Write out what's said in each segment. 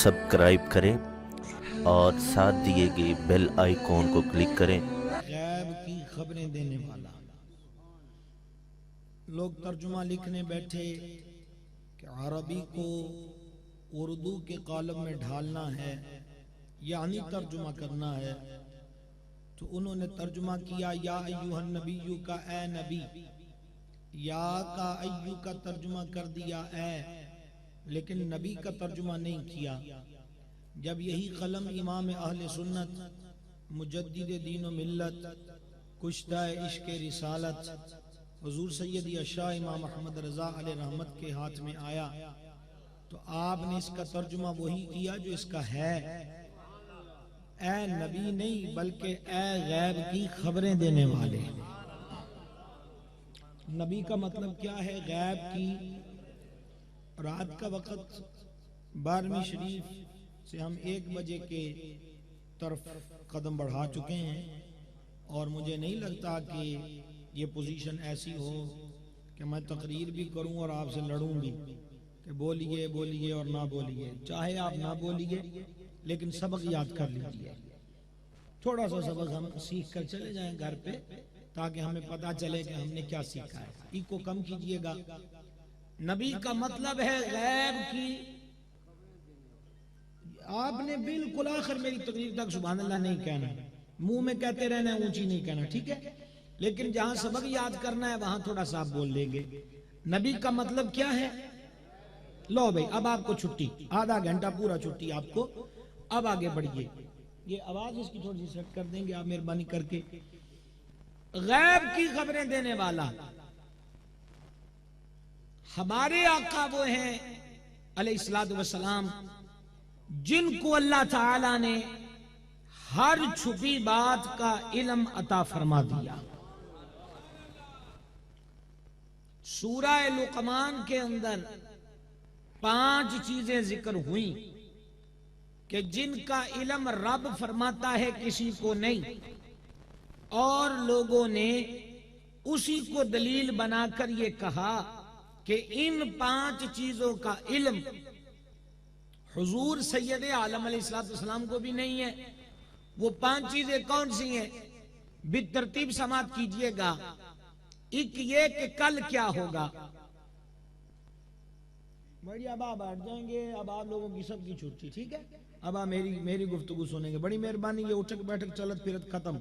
Subscribe करें और साथ दिए गए बेल आइकॉन को क्लिक करें। गैब की खबरें देने वाला। लोग तर्जुमा लिखने बैठे कि अरबी को उर्दू के कॉलम में ढालना है, यानी तर्जुमा करना है, तो उन्होंने तर्जुमा किया या अय्युहन नबिय्यु का ए नबी, या का अय्यु का तर्जुमा कर दिया ए, लेकिन नबी का तर्जुमा नहीं किया। जब यही कलम इमाम अहले सुन्नत मुजद्दिद दीन व मिल्लत कुश्ता इश्क रिसालत हुजूर सैयद अशा इमाम अहमद रजा अलैहि रहमत के हाथ में आया, तो आपने इसका तर्जुमा वही किया जो इसका है। ए नबी नहीं बल्कि ए गैब की खबरें देने वाले। नबी का मतलब क्या है? गैब की। रात का वक़्त 12वीं शरीफ से हम 1 बजे के तरफ कदम बढ़ा चुके हैं और मुझे नहीं लगता कि ये पोजीशन ऐसी हो कि मैं तकरीर भी करूं और आपसे लड़ूं भी कि बोलिए बोलिए और ना बोलिए। चाहे आप ना बोलिए लेकिन सबक याद कर लीजिए। थोड़ा सा सबक हम सीख कर चले जाएं घर पे, ताकि हमें पता चले कि हमने क्या सीखा है। इको कम कीजिएगा। नबी का मतलब है गैब की। आपने बिल्कुल आखिर मेरी तकरीर तक सुभान अल्लाह नहीं कहना, मुंह में कहते रहना, ऊंची नहीं कहना, ठीक है? लेकिन जहां सबक याद करना है वहां थोड़ा सा आप बोल लेंगे। नबी का मतलब क्या है? लो भाई, अब आपको छुट्टी, आधा घंटा पूरा छुट्टी आपको। अब आगे बढ़िए। ये आवाज इसकी थोड़ी सी सेट कर देंगे आप मेहरबानी करके। गैब की खबरें देने वाला हमारे आका वो हैं अलैहिस्सलातु वस्सलाम, जिनको अल्लाह ताला ने हर छुपी बात का इल्म अता फरमा दिया। सूरह लुक़मान के अंदर 5 चीजें जिक्र हुई कि जिनका इल्म रब फरमाता है किसी को नहीं, और लोगों ने उसी को दलील बनाकर ये कहा कि इन 5 चीजों का इल्म हुजूर सैयद आलम अलैहिस्सलाम को भी नहीं है। वो 5 चीजें कौन सी हैं? बितरतीब समात कीजिएगा। एक ये कि कल क्या होगा। बढ़िया, अब आप बैठ जाएंगे। अब आप लोगों की सबकी छुट्टी, ठीक है? अब आप मेरी गुफ्तगू सुनेंगे। बड़ी मेहरबानी। ये उठक बैठक चलत फिरत खत्म।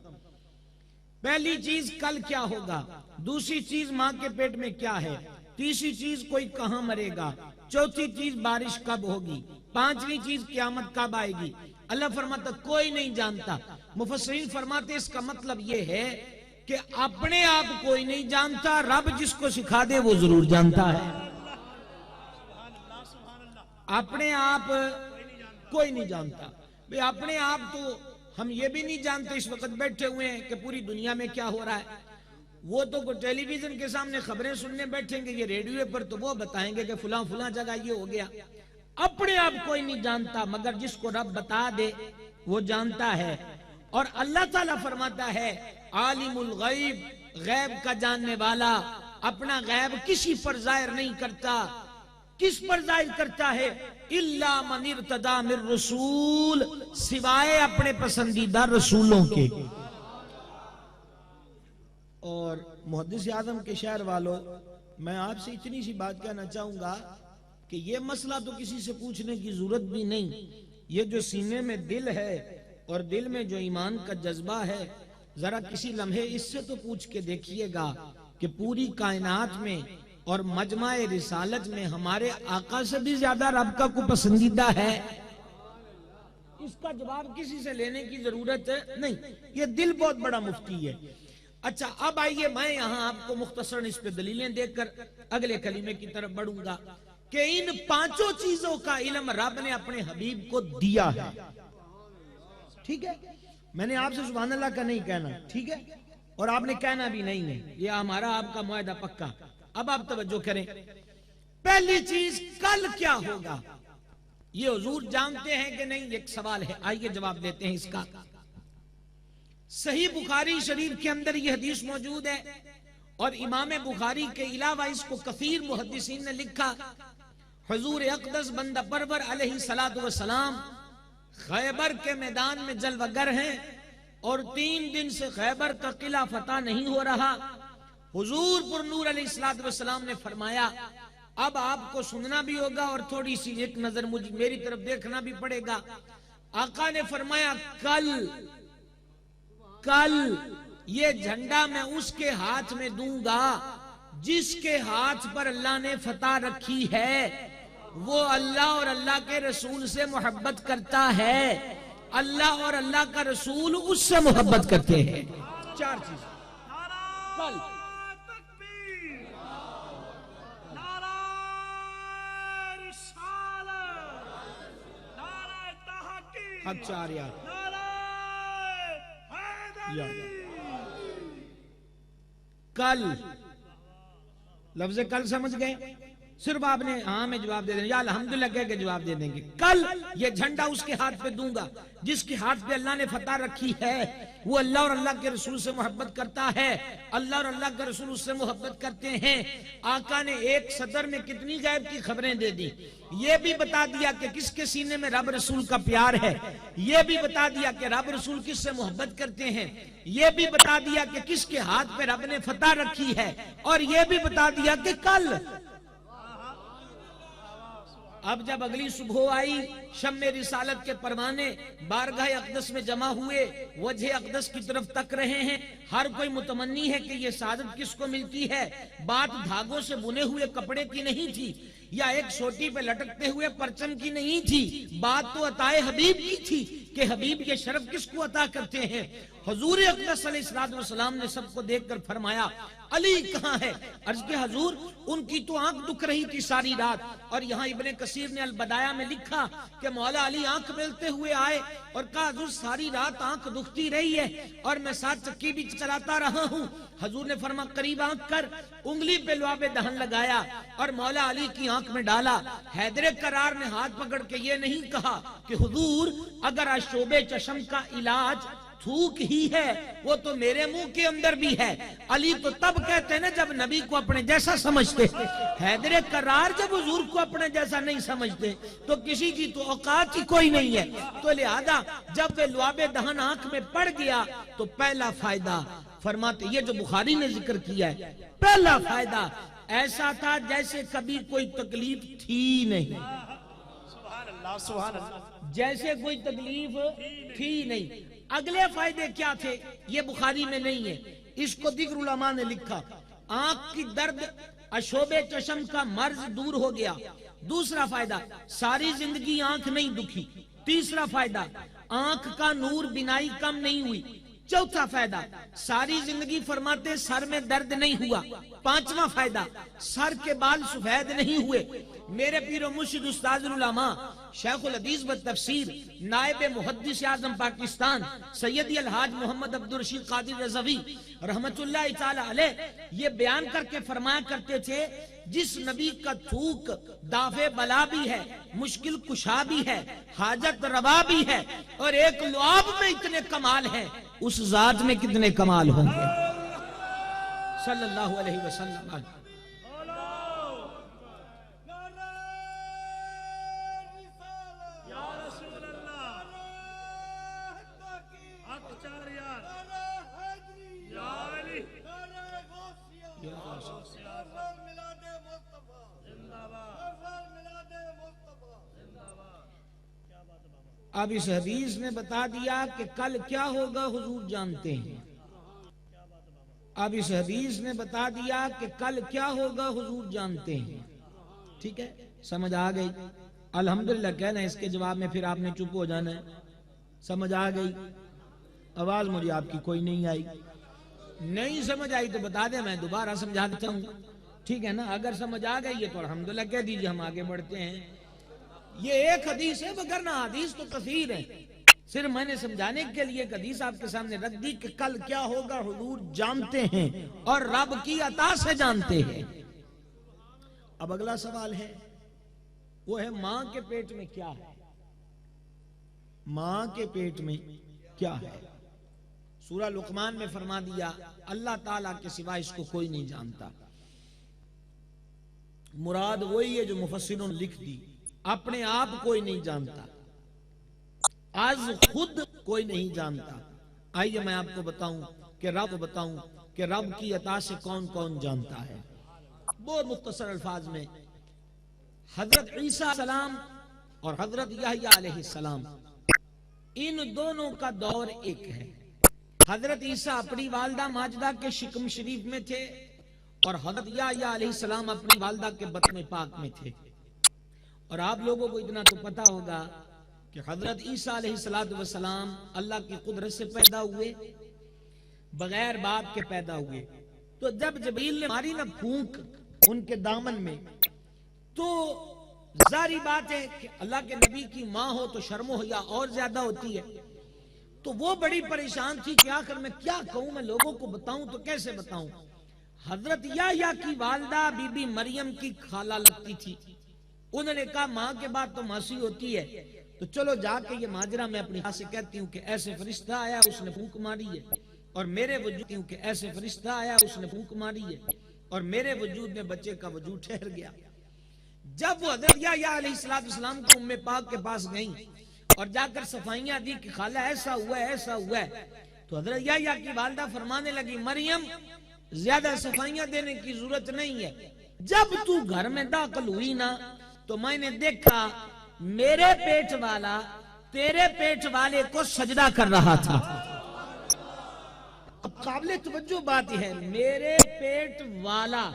पहली चीज कल क्या होगा, दूसरी चीज माँ के पेट में क्या है, तीसरी चीज कोई कहां मरेगा, चौथी चीज बारिश कब होगी, 5वीं चीज क़यामत कब आएगी। अल्लाह फरमाता कोई नहीं जानता। मुफस्सिरीन फरमाते इसका मतलब ये है कि अपने आप कोई नहीं जानता, रब जिसको सिखा दे वो जरूर जानता है। अपने आप कोई नहीं जानता भाई। अपने आप तो हम ये भी नहीं जानते इस वक्त बैठे हुए हैं कि पूरी दुनिया में क्या हो रहा है। वो तो टेलीविजन के सामने खबरें सुनने बैठेंगे, ये रेडियो पर तो वो बताएंगे कि फुला फुला जगह ये हो गया। अपने आप कोई नहीं जानता, मगर जिसको रब बता दे वो जानता है। और अल्लाह ताला फरमाता है आलिमुल गैब, गैब का जानने वाला अपना गैब किसी पर जाहिर नहीं करता। किस पर जाहिर करता है? इल्ला मन इर्तदा मिर रसूल, सिवाय अपने पसंदीदा रसूलों के। और मुहद्दिस आज़म के शहर वालों, मैं आपसे इतनी सी बात कहना चाहूंगा कि ये मसला तो किसी से पूछने की जरूरत भी नहीं। ये जो सीने में दिल है और दिल में जो ईमान का जज्बा है, जरा किसी लम्हे इससे तो पूछ के देखिएगा कि पूरी कायनात में और मजमाए रिसालत में हमारे आका से भी ज्यादा रब का को पसंदीदा है? इसका जवाब किसी से लेने की जरूरत नहीं। ये दिल बहुत बड़ा मुफ्ती है। अच्छा, अब आइए मैं यहां आपको मुख्तसरन इस पे दलीलें देकर अगले कलीमे की तरफ बढ़ूंगा कि इन 5 चीजों का इल्म रब ने अपने हबीब को दिया है। ठीक है? मैंने आपसे सुभान अल्लाह का नहीं कहना, ठीक है? और आपने कहना भी नहीं है। ये हमारा आपका मुआहदा पक्का। अब आप तवज्जो करें। पहली चीज कल क्या होगा, ये हुजूर जानते हैं कि नहीं? एक सवाल है, आइए जवाब देते हैं इसका। सही बुखारी शरीफ के अंदर यह हदीस मौजूद है और इमाम बुखारी के अलावा इसको कसीर मुहद्दिसीन ने लिखा। हुजूर अक़दस बंदा परवर अलैहिस्सलातु वस्सलाम खैबर के मैदान में जलवगर हैं और 3 दिन से खैबर का किला फतह नहीं हो रहा। हुजूर पुरनूर अलैहिस्सलातु वस्सलाम ने फरमाया अब आपको सुनना भी होगा और थोड़ी सी एक नजर मुझे मेरी तरफ देखना भी पड़ेगा। आका ने फरमाया कल ये झंडा मैं उसके हाथ में दूंगा जिसके हाथ पर अल्लाह ने फतह रखी है। वो अल्लाह और अल्लाह के रसूल से मोहब्बत करता है, अल्लाह और अल्लाह का रसूल उससे मोहब्बत करते हैं। 4 चीज कल अब 4 यार कल लफ्ज कल समझ गए? सिर्फ आपने हाँ में जवाब दे देना या अल्हम्दुलिल्लाह कह के जवाब दे देंगे। कल ये झंडा उसके हाथ पे दूंगा जिसके हाथ पे अल्लाह ने फतह रखी है। वो अल्लाह और अल्लाह के रसूल से मोहब्बत करता है, अल्लाह और अल्लाह के रसूल उससे मोहब्बत करते हैं। आका ने एक सदर में कितनी गैब की खबरें दे दी। ये भी बता दिया कि किसके सीने में रब रसूल का प्यार है, ये भी बता दिया कि रब रसूल किससे मोहब्बत करते हैं, ये भी बता दिया कि किसके हाथ पे रब ने फतह रखी है, और ये भी बता दिया कि कल। अब जब अगली सुबह आई, शम्मे रिसालत के परवाने बारगाह अक़दस में जमा हुए, वजह अक़दस की तरफ तक रहे हैं। हर कोई मुतमन्नी है कि ये सादत किसको मिलती है। बात धागों से बुने हुए कपड़े की नहीं थी या एक सोटी पे लटकते हुए परचम की नहीं थी। बात तो अताए हबीब की थी कि हबीब ये शरफ किसको अता करते हैं। हुजूर अक़दस अलैहिस्सलातु वस्सलाम ने सबको देखकर फरमाया अली कहाँ है? अर्ज के हुजूर उनकी तो आंख दुख रही थी सारी रात। और यहाँ इब्ने कसीर ने अल-बदाया में लिखा कि मौला अली आंख मेलते हुए आए और कहा हुजूर सारी रात आंख दुखती रही है और मैं 7 चक्की भी चलाता रहा हूँ। हुजूर ने फरमा करीब आंख कर, उंगली पे लुआबे दहन लगाया और मौला अली की आंख में डाला। हैदर करार ने हाथ पकड़ के ये नहीं कहा कि हुजूर अगर अशोबे चशम का इलाज थूक ही है वो तो मेरे मुंह के अंदर भी है। अली तो तब कहते हैं ना जब नबी को अपने जैसा समझते। हैदर करार जब हुजूर को अपने जैसा नहीं समझते तो किसी की तो औकात ही कोई नहीं है। तो लिहाजा जब वे लुआबे दहन आंख में पड़ गया तो पहला फायदा फरमाते, ये जो बुखारी ने जिक्र किया है, पहला फायदा ऐसा था जैसे कभी कोई तकलीफ थी नहीं। सुभान अल्लाह, सुभान अल्लाह। जैसे कोई तकलीफ थी नहीं। अगले फायदे क्या थे ये बुखारी में नहीं है, इसको दिक्र उलमा ने लिखा। आंख की दर्द अशोबे चशम का मर्ज दूर हो गया। दूसरा फायदा सारी जिंदगी आंख नहीं दुखी। तीसरा फायदा आंख का नूर बिनाई कम नहीं हुई। चौथा फायदा सारी जिंदगी फरमाते सर में दर्द नहीं हुआ। पांचवा फायदा सर के बाल सफेद नहीं हुए। मेरे पीरो मुर्शिद उस्ताद उलमा शेखुल हदीस व तफसीर नायब मुहद्दिस आज़म पाकिस्तान सैयदी अलहाज मोहम्मद अब्दुल रशीद कादिर रज़वी रहमतुल्लाह ताला अलैह ये बयान करके फरमाया करते थे, जिस नबी का थूक दाफे बला भी है, मुश्किल कुशा भी है, हाजत रवा भी है और एक लुआब में इतने कमाल है, उस जात में कितने कमाल होंगे। सल्लल्लाहु अलैहि वसल्लम। अब इस हदीस ने बता दिया कि कल क्या होगा हुजूर जानते हैं। अब इस हदीस ने बता दिया कि कल क्या होगा हुजूर जानते हैं। ठीक है, समझ आ गई? अल्हम्दुलिल्लाह कहना, इसके जवाब में फिर आपने चुप हो जाना है। समझ आ गई? आवाज मुझे आपकी कोई नहीं आई। नहीं समझ आई तो बता दे, मैं दोबारा समझा देता हूँ। ठीक है ना? अगर समझ आ गई है तो अल्हम्दुलिल्लाह कह दीजिए, हम आगे बढ़ते हैं। ये एक हदीस है, मगर ना हदीस तो कसीर है। सिर्फ मैंने समझाने के लिए एक हदीस आपके सामने रख दी कि कल क्या होगा हुजूर जानते हैं और रब की अता से जानते हैं। अब अगला सवाल है, वो है मां के पेट में क्या है? मां के पेट में क्या है? सूरह लुकमान में फरमा दिया अल्लाह ताला के सिवा इसको कोई नहीं जानता। मुराद वही है जो मुफस्सिरों ने लिख दी। अपने आप कोई नहीं जानता, आज खुद कोई नहीं जानता। आइए मैं आपको बताऊं कि रब की अता से कौन कौन जानता है। बहुत मुख्तसर अल्फाज में, हजरत ईसा सलाम और हजरत यहया अलैहिस्सलाम, इन दोनों का दौर एक है। हजरत ईसा अपनी वालदा माजदा के शिकम शरीफ में थे और हजरत यहया अलैहिस्सलाम अपनी वालदा के बत्न पाक में थे। और आप लोगों को इतना तो पता होगा कि हजरत ईसा अलैहिस्सलाम अल्लाह की कुदरत से पैदा हुए, बगैर बाप के पैदा हुए। तो जब जबरील ने मारी ना फूंक उनके दामन में, तो जारी बात है कि अल्लाह के नबी की माँ हो तो शर्मो या और ज्यादा होती है। तो वो बड़ी परेशान थी कि आखिर मैं क्या कहूं, मैं लोगों को बताऊं तो कैसे बताऊं। हजरत यहया की वालदा बीबी मरियम की खाला लगती थी। उन्होंने कहा माँ के बाद तो मासी होती है, तो चलो जाके ये माजरा मैं अपनी माँ से कहती हूँ कि ऐसे फरिश्ता आया उसने फूंक मारी है, और मेरे वजूद कि ऐसे फरिश्ता आया उसने फूंक मारी है, और मेरे वजूद में बच्चे का वजूद ठहर गया। जब वो हजरत यहया अलैहिस्सलाम को उम्मे पाक के पास गई और जाकर सफाइयां दी कि खाला ऐसा हुआ है ऐसा हुआ है, तो हजरत यहया की वालदा फरमाने लगी मरियम ज्यादा सफाइयां देने की जरूरत नहीं है। जब तू घर में दाखिल हुई ना, तो मैंने देखा मेरे पेट वाला तेरे पेट वाले को सजदा कर रहा था। अब काबिले तवज्जो बात है, मेरे पेट वाला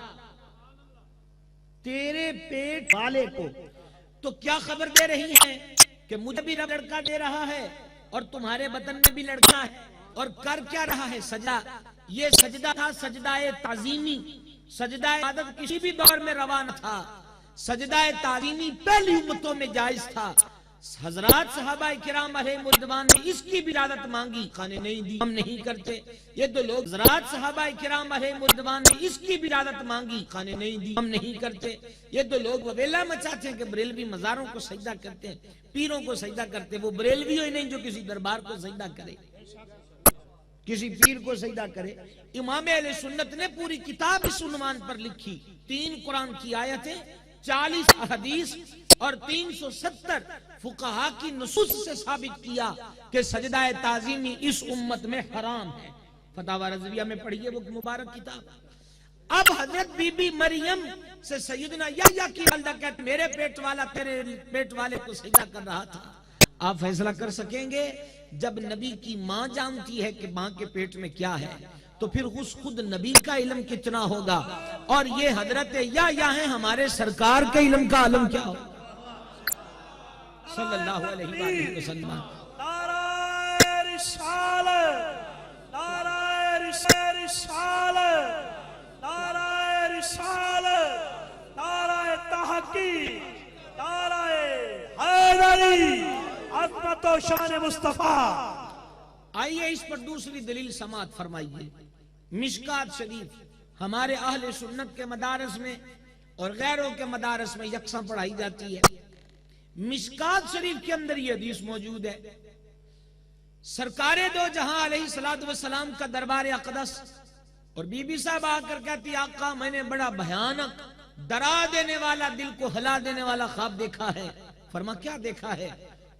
तेरे पेट वाले को, तो क्या खबर दे रही है कि मुझे भी रब लड़का दे रहा है और तुम्हारे बतन में भी लड़का है। और कर क्या रहा है, सजदा। ये सजदा था सजदाए ताजीमी, सजदा इबादत किसी भी दौर में रवा न था। सजदा ताजीमी पहली उम्मतों में जायज था। हजरात सहाबा किराम अलैहिमुर्रिदवान ने इसकी भी इजाजत मांगी, खाने नहीं दी, हम नहीं करते। ये तो लोग हजरात सहाबा किराम अलैहिमुर्रिदवान ने इसकी भी इजाजत मांगी, खाने नहीं दी, हम नहीं करते। ये तो लोग वबेला मचाते हैं कि बरेलवी मजारों को सजदा करते हैं, पीरों को सजदा करते हैं। वो बरेलवी ही नहीं जो किसी दरबार को सजदा करे, किसी पीर को सजदा करे। इमाम अहले सुन्नत ने पूरी किताब इस उन्वान पर लिखी। 3 कुरान की आयतें, 40 हदीस और 370 फुकहा की नुसूस से साबित किया कि सजदा ताजीमी इस उम्मत में हराम है। फतावा रज़विया में पढ़िए वो मुबारक किताब। अब हजरत बीबी मरियम से सैयदना यहया की वालिदा कहते मेरे पेट वाला तेरे पेट वाले को सजदा कर रहा था। आप फैसला कर सकेंगे, जब नबी की माँ जानती है कि माँ के पेट में क्या है, तो फिर उस खुद नबी का इल्म कितना होगा। और ये हजरत यहया है, हमारे सरकार के इल्म का आलम क्या हो सल्लल्लाहु अलैहि वसल्लम। नाराए रिसालत, नाराए रिसालत, नाराए रिसालत, नाराए तहकीक, नाराए हैदरी, अज़मत व शान मुस्तफा। आइए इस पर दूसरी दलील समाअत फरमाइए। मिशकात शरीफ हमारे अहले सुन्नत के मदारस में और गैरों के मदारस में यकसा पढ़ाई जाती है। मिशकात शरीफ के अंदर यह हदीस मौजूद है, सरकारे दो जहां अलैहिस्सलातु वस्सलाम का दरबार अक़दस, और बीबी साहब आकर कहती आका मैंने बड़ा भयानक डरा देने वाला, दिल को हिला देने वाला ख्वाब देखा है। फरमा क्या देखा है?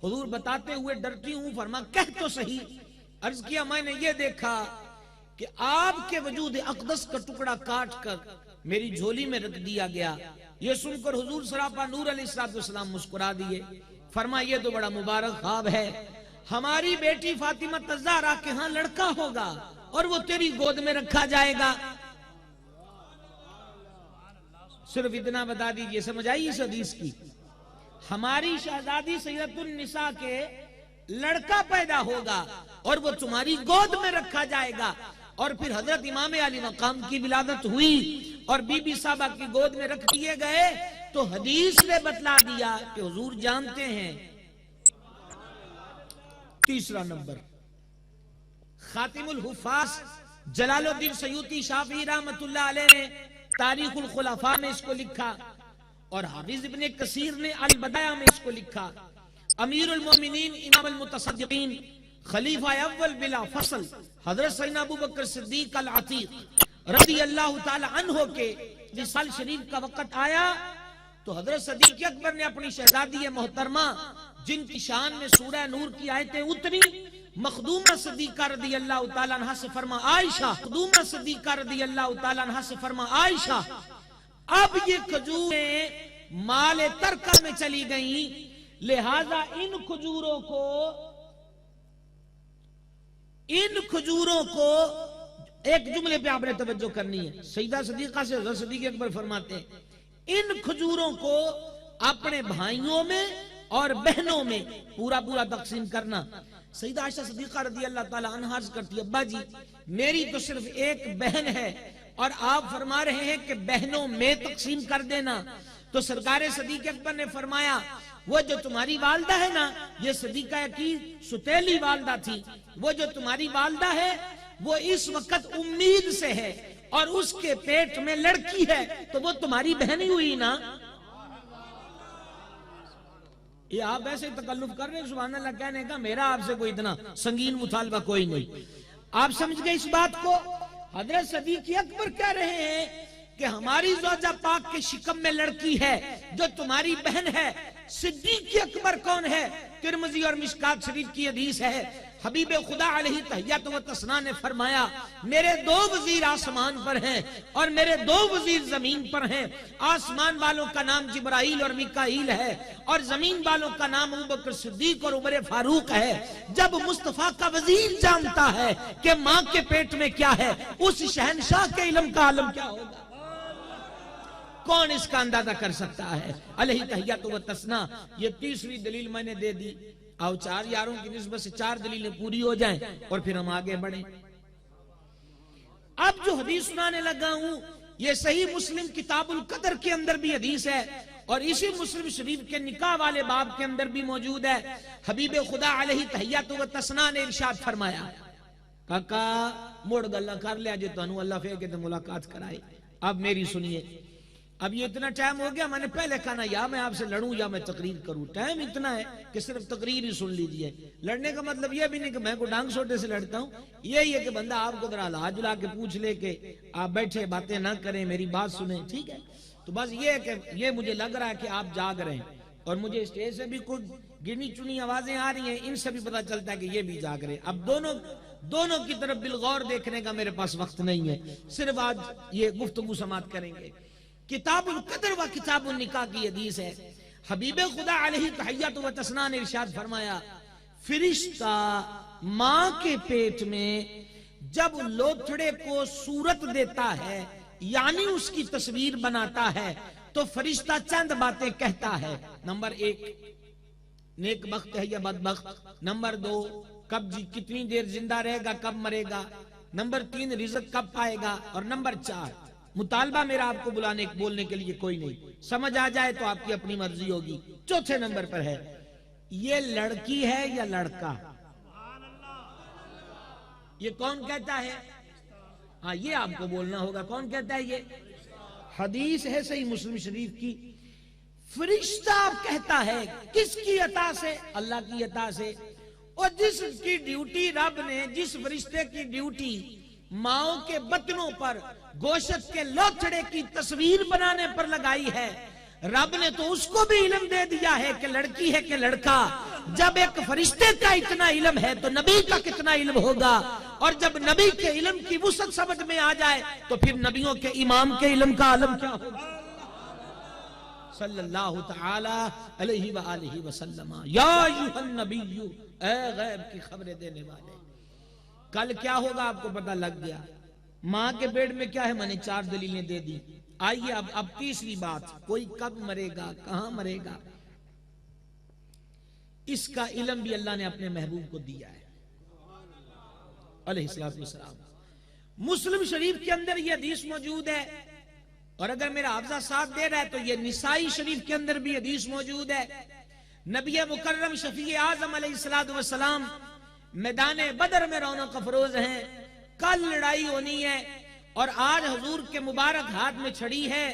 हुजूर बताते हुए डरती हूं। फरमा कह तो सही। अर्ज किया मैंने ये देखा कि आपके वजूद अक़दस का टुकड़ा काट कर मेरी झोली में रख दिया गया। ये सुनकर हुजूर सरापा नूर अलैहिस्सलाम मुस्कुरा दिए। फरमा ये तो बड़ा मुबारक ख्वाब है, हमारी बेटी फातिमा तज़्ज़ारा के यहाँ लड़का होगा और वो तेरी गोद में रखा जाएगा। सिर्फ इतना बता दीजिए, समझ आई इस हदीस की? हमारी शहजादी सैयदतुन निसा के लड़का पैदा होगा और वो तुम्हारी गोद में रखा जाएगा। और फिर हजरत इमाम अली मकाम की विलादत हुई और बीबी साहबा की गोद में रख दिए गए, तो हदीस ने बतला दिया कि हुजूर जानते हैं। तीसरा नंबर, खातिमुल हुफ़ाज़ जलालुद्दीन सयूती शाफ़ी रहमतुल्लाह अलैह ने तारीखुल खुलफा में इसको लिखा, और हाफिज इब्ने कसीर ने अल बदाया में इसको लिखा। अमीरुल मोमिनीन इमाम अल मुतसद्दिकीन खलीफा अव्वल बिला फसल हजरत सैयदना अबू बकर सिद्दीक अल अतीक रज़ियल्लाहु ताला अन्हु के विसाल शरीफ का वक्त आया तो हजरत सदीक अकबर ने अपनी शहजादी मोहतरमा जिनकी शान में सूरह नूर की आयतें उतरी, मखदूमा सदीका रदी अल्लाह तआला अन्हा से फरमा आयशा, मखदूमा सदीका रदी अल्लाह तआला अन्हा से फरमा आयशा, अब ये खजूरें माले तरका में चली गई, लिहाजा इन खजूरों को एक जुमले पे आपने तवज्जो करनी है। सईदा सदीका से हज़रत सदीक अकबर फरमाते हैं, इन खजूरों को अपने भाइयों में और बहनों में पूरा पूरा तकसीम करना। सईदा आयशा सदीका रदी अल्लाह ताला अन्हा अर्ज़ करती है, अब्बा जी मेरी तो सिर्फ एक बहन है और आप फरमा रहे हैं कि बहनों में तकसीम कर देना। तो सरकार सदीक अकबर ने फरमाया, वो जो तुम्हारी वालदा है ना, ये सदीका की सुतेली वालदा थी, वो जो तुम्हारी वालदा है वो इस वक्त उम्मीद से है और उसके पेट में लड़की है, तो वो तुम्हारी बहन ही हुई ना। ये आप ऐसे तकल्लुफ कर रहे हैं, सुभान अल्लाह कहने का, मेरा आपसे कोई इतना संगीन मुतालबा कोई नहीं। आप समझ गए इस बात को। हजरत सदीक अकबर कह रहे हैं कि हमारी ज़ौजा पाक के शिकम में लड़की है जो तुम्हारी बहन है। सिद्दीक अकबर कौन है? तिरमिज़ी और मिशकात शरीफ की हदीस है, हबीब खुदा अलैहि तहियत व तसना ने फरमाया, मेरे दो वजीर आसमान पर हैं और मेरे दो वजीर जमीन पर हैं। आसमान वालों का नाम जिब्राइल और मिकाईल है और जमीन वालों का नाम अबू बकर सिद्दीक और उमर फारूक है। जब मुस्तफा का वजीर जानता है कि माँ के पेट में क्या है, उस शहनशाह के इल्म का आलम क्या होगा? कौन इसका अंदाजा कर सकता है? अलैहि तहियत व तसना। ये तीसरी दलील मैंने दे दी। आओ चार यारों की निस्बत से चार दलीलें पूरी हो जाएं और फिर हम आगे बढ़ें। अब जो हदीस सुनाने लगा हूं, ये सही मुस्लिम किताबुल कदर के अंदर भी हदीस है और इसी मुस्लिम शरीफ के निकाह वाले बाब के अंदर भी मौजूद है। हबीब खुदा अलैहि तहियत व तसना ने इरशाद फरमाया, काका मोड़ गल्ला कर लिया जो तुहानू अल्लाह फे के मुलाकात कराए। अब मेरी सुनिए, अब ये इतना टाइम हो गया, मैंने पहले कहा ना, या मैं आपसे लड़ूं या मैं तकरीर करूं। टाइम इतना है कि सिर्फ तकरीर ही सुन लीजिए। लड़ने का मतलब ये भी नहीं कि मैं को डांग सोटे से लड़ता हूं, यही है कि बंदा आपको जरा हाथ जुला के पूछ ले कि आप बैठे बातें ना करें, मेरी बात सुने, ठीक है। तो बस ये है कि ये मुझे लग रहा है कि आप जाग रहे हैं और मुझे स्टेज से भी कुछ गिनी चुनी आवाजें आ रही हैं, इनसे भी पता चलता है कि ये भी जाग रहे हैं। अब दोनों की तरफ बिलगौर देखने का मेरे पास वक्त नहीं है, सिर्फ आज ये गुफ्तगू समाप्त करेंगे। किताबुल कदर व किताबुल निकाह की हदीस है। हबीब खुदा अलैहि तहियत व तसना ने इरशाद फरमाया, फरिश्ता माँ के पेट में जब लोथड़े को सूरत देता है, यानी उसकी तस्वीर बनाता है, तो फरिश्ता चंद बातें कहता है। नंबर 1, नेक बख्त है या बदबख्त। नंबर 2, कब कितनी देर जिंदा रहेगा, कब मरेगा। नंबर 3, रिज़्क कब पाएगा। और नंबर 4, मुतालबा मेरा आपको बोलने के लिए कोई नहीं, समझ आ जाए तो आपकी अपनी मर्जी होगी। चौथे नंबर पर है, ये लड़की है या लड़का। ये कौन कहता है? हाँ, ये आपको बोलना होगा, कौन कहता है? ये हदीस है सही मुस्लिम शरीफ की। फरिश्ता कहता है, किसकी अता से? अल्लाह की अता से। और जिसकी ड्यूटी रब ने, जिस फरिश्ते की ड्यूटी माओ के बतनों पर गोशत के लोथड़े की तस्वीर बनाने पर लगाई है, रब ने तो उसको भी इल्म दे दिया है कि लड़की है कि लड़का। जब एक फरिश्ते का इतना इल्म है तो नबी का कितना इल्म होगा। और जब नबी के इल्म की वुसअत समझ में आ जाए तो फिर नबियों के इमाम के इल्म का आलम क्या होगा। सल्लल्लाहु तआला अलैहि व आलिहि वसल्लम। या अय्युहन नबिय्यु, ए गैब की खबरें देने वाले, कल क्या होगा आपको पता लग गया। माँ के पेट में क्या है, मैंने 4 दलीलें दे दी। आइए अब तीसरी बात, कोई कब मरेगा, कहां मरेगा, इसका इल्म भी अल्लाह ने अपने महबूब को दिया है अलैहिस्सलातु वस्सलाम। मुस्लिम शरीफ के अंदर यह हदीस मौजूद है और अगर मेरा हाफ़िज़ा साथ दे रहा है तो यह निसाई शरीफ के अंदर भी हदीस मौजूद है। नबी मुकर्रम शफी आज़म अलैहिस्सलातु वस्सलाम मैदान बदर में रौनक अफरोज हैं। कल लड़ाई होनी है और आज हुजूर के मुबारक हाथ में छड़ी है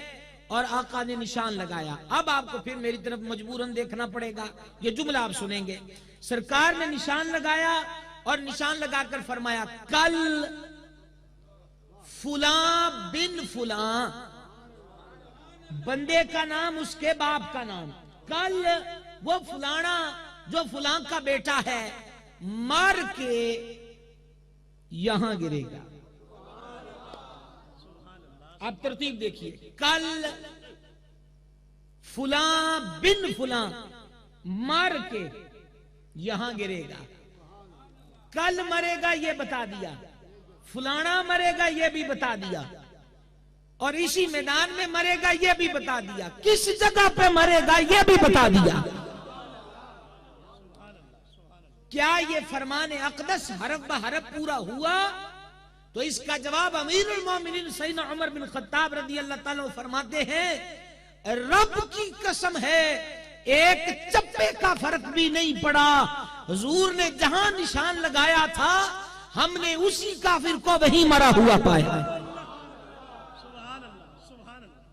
और आका ने निशान लगाया। अब आपको फिर मेरी तरफ मजबूरन देखना पड़ेगा, ये जुमला आप सुनेंगे। सरकार ने निशान लगाया और निशान लगाकर फरमाया, कल फुला बिन फुला बंदे का नाम, उसके बाप का नाम। कल वो फलाना जो फलां का बेटा है मर के यहां गिरेगा। आप तरतीब देखिए, कल फलां बिन फलां मर के यहां गिरेगा। कल मरेगा ये बता दिया, फलाना मरेगा ये भी बता दिया, और इसी मैदान में मरेगा ये भी बता दिया, किस जगह पे मरेगा ये भी बता दिया। क्या ये फरमाने अक़दस हरफ ब हरफ पूरा हुआ? तो इसका जवाब अमीरुल मोमिनीन सैयदना उमर बिन खत्ताब रज़ी अल्लाह ताला अन्हु फरमाते हैं, रब की कसम है एक चप्पे का फर्क भी नहीं पड़ा। हुजूर ने जहां निशान लगाया था हमने उसी काफिर को वहीं मरा हुआ पाया।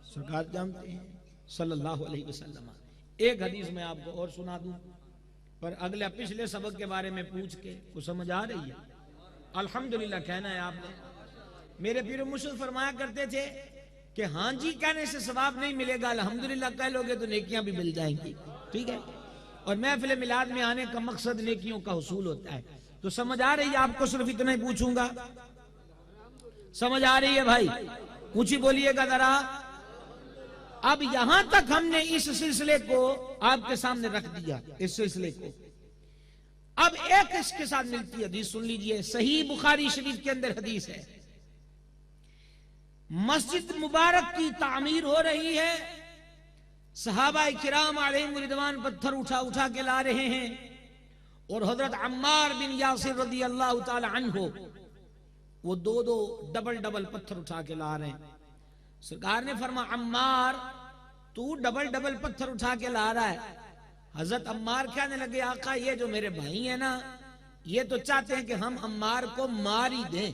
सरकार जानते हैं सल्लल्लाहु अलैहि वसल्लम। एक हदीस में आपको और सुना दूं, पर अगले पिछले सबक के बारे में पूछ के वो समझ आ रही है? अल्हम्दुलिल्लाह कहना है आपने। मेरे पीर मुर्शिद फरमाया करते थे कि हाँ जी कहने से सवाब नहीं मिलेगा, अल्हम्दुलिल्लाह कह लोगे तो नेकियां भी मिल जाएंगी। ठीक है, और महफिल मिलाद में आने का मकसद नेकियों का हुसूल होता है। तो समझ आ रही है आपको? सिर्फ इतना ही पूछूंगा, समझ आ रही है भाई? ऊंची बोलिएगा जरा। अब यहां तक हमने इस सिलसिले को आपके सामने रख दिया, इस सिलसिले को। अब एक इसके साथ मिलती है हदीस सुन लीजिए। सही बुखारी शरीफ के अंदर हदीस है, मस्जिद मुबारक की तामीर हो रही है, सहाबा किराम अलैहिम रिदवान पत्थर उठा उठा के ला रहे हैं, और हजरत अम्मार बिन यासिर रज़ी अल्लाह ताला अन्हु वो दो दो डबल डबल पत्थर उठा के ला रहे हैं। सरकार ने फरमा, अम्मार तू डबल डबल पत्थर उठा के ला रहा है। हजरत अम्मार कहने लगे, आका ये जो मेरे भाई है ना, ये तो चाहते हैं कि हम अम्मार को मार ही दें,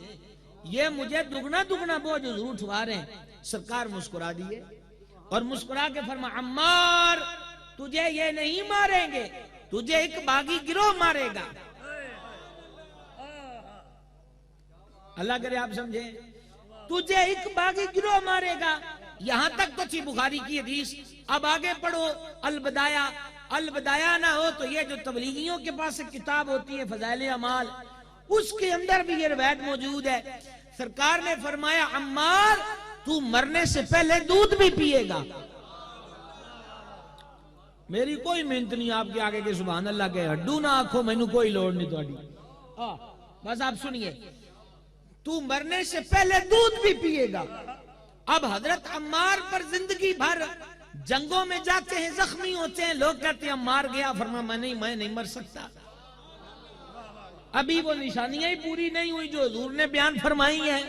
ये मुझे दुगना दुगना बोझ उठवा रहे हैं। सरकार मुस्कुरा दिए और मुस्कुरा के फरमा, अम्मार तुझे ये नहीं मारेंगे, तुझे एक बागी गिरोह मारेगा। अल्लाह करे आप समझे, तुझे एक बागी गिरोह मारेगा। यहां तक तो थी बुखारी की हदीस। अब आगे पढ़ो, अलबदाया। अलबदाया ना हो तो ये जो तबलीगियों के पास एक किताब होती है फज़ाइल अमाल, उसके अंदर भी ये रिवायत मौजूद है। सरकार ने फरमाया, अम्मार तू मरने से पहले दूध भी पिएगा। मेरी कोई मेहनत नहीं आपके आगे के, सुभान अल्लाह के हड्डू ना आखो, मैनू कोई लोड़ नहीं थोड़ी। बस आप सुनिए, तू मरने से पहले दूध भी पिएगा। अब हजरत अम्मार पर जिंदगी भर जंगों में जाते हैं, जख्मी होते हैं, लोग कहते हैं अम्मार गया, फरमा मैं नहीं मर सकता। अभी वो निशानियां ही पूरी नहीं हुई जो हुजूर ने बयान फरमाई है,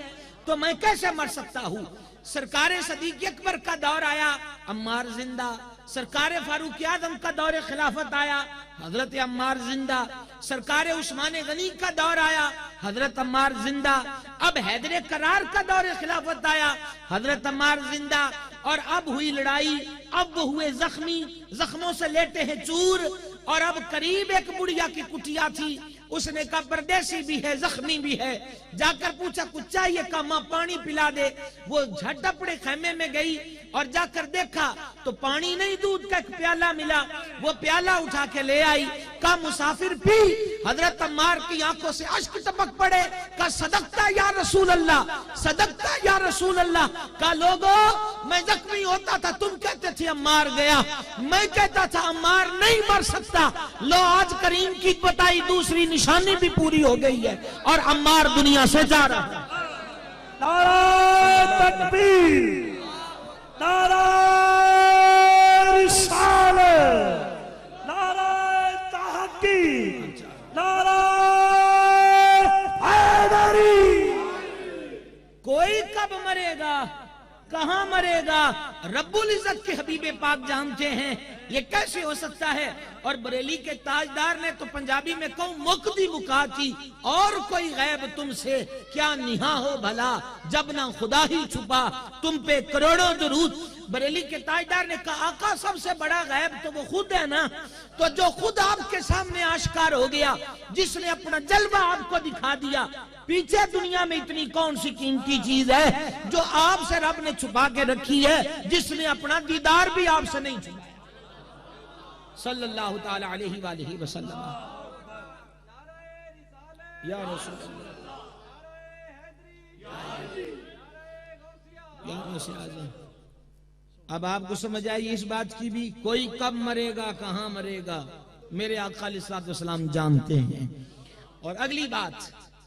तो मैं कैसे मर सकता हूँ। सरकारे सदीक अकबर का दौर आया, अम्मार जिंदा। सरकारे फारूक आजम का दौर खिलाफत आया, हजरत अम्मार जिंदा। सरकारे उस्मान गनी का दौर आया, हजरत अम्मार जिंदा। अब हैदर करार का दौर खिलाफत आया, हजरत अम्मार जिंदा। और अब हुई लड़ाई, अब वो हुए जख्मी, जख्मों से लेटे हैं चूर। और अब करीब एक बुढ़िया की कुटिया थी, उसने कहा परदेसी भी है, जख्मी भी है। जाकर पूछा कुछ चाहिए, कहा मां पानी पिला दे। वो झट अपने खेमे में गई और जाकर देखा तो पानी नहीं, दूध का एक प्याला मिला। वो प्याला उठा के ले आई, कहा मुसाफिर पी। हजरत अम्मार की आंखों से अश्क टपक पड़े। कहा सदकता या रसूल अल्लाह, सदकता या रसूल अल्लाह। कहा लोगों, मैं जख्मी होता था, तुम कहते थे अम्मार गया, मैं कहता था अम्मार नहीं मर सकता। लो आज करीम की बताई दूसरी निशानी भी पूरी हो गई है और अम्मार दुनिया से जा रहा है। नारे तकबीर, नारे रिसालत, नारे तहकीक, नारे हैदरी। कोई कब मरेगा, कहां मरेगा, रब्बुल इज्जत के हबीबे पाक जानते हैं। ये कैसे हो सकता है? और बरेली के ताजदार ने तो पंजाबी में कहूं मुक्ति मुका की, और कोई गैब तुमसे क्या निहा हो भला, जब ना खुदा ही छुपा तुम पे करोड़ों दुरूद। बरेली के ताजदार ने कहा आका सबसे बड़ा गैब तो वो खुद है ना, तो जो खुद आपके सामने आश्कार हो गया, जिसने अपना जलवा आपको दिखा दिया, पीछे दुनिया में इतनी कौन सी कीमती चीज है जो आपसे रब ने छुपा के रखी है, जिसने अपना दीदार भी आपसे नहीं छुपाया। सल्लल्लाहु ताला अलैहि वसल्लम। या रसूल अल्लाह। अब आपको समझ आई इस बात की भी, कोई कब मरेगा कहां मरेगा मेरे आका अलैहिस्सलाम जानते हैं। और अगली बात,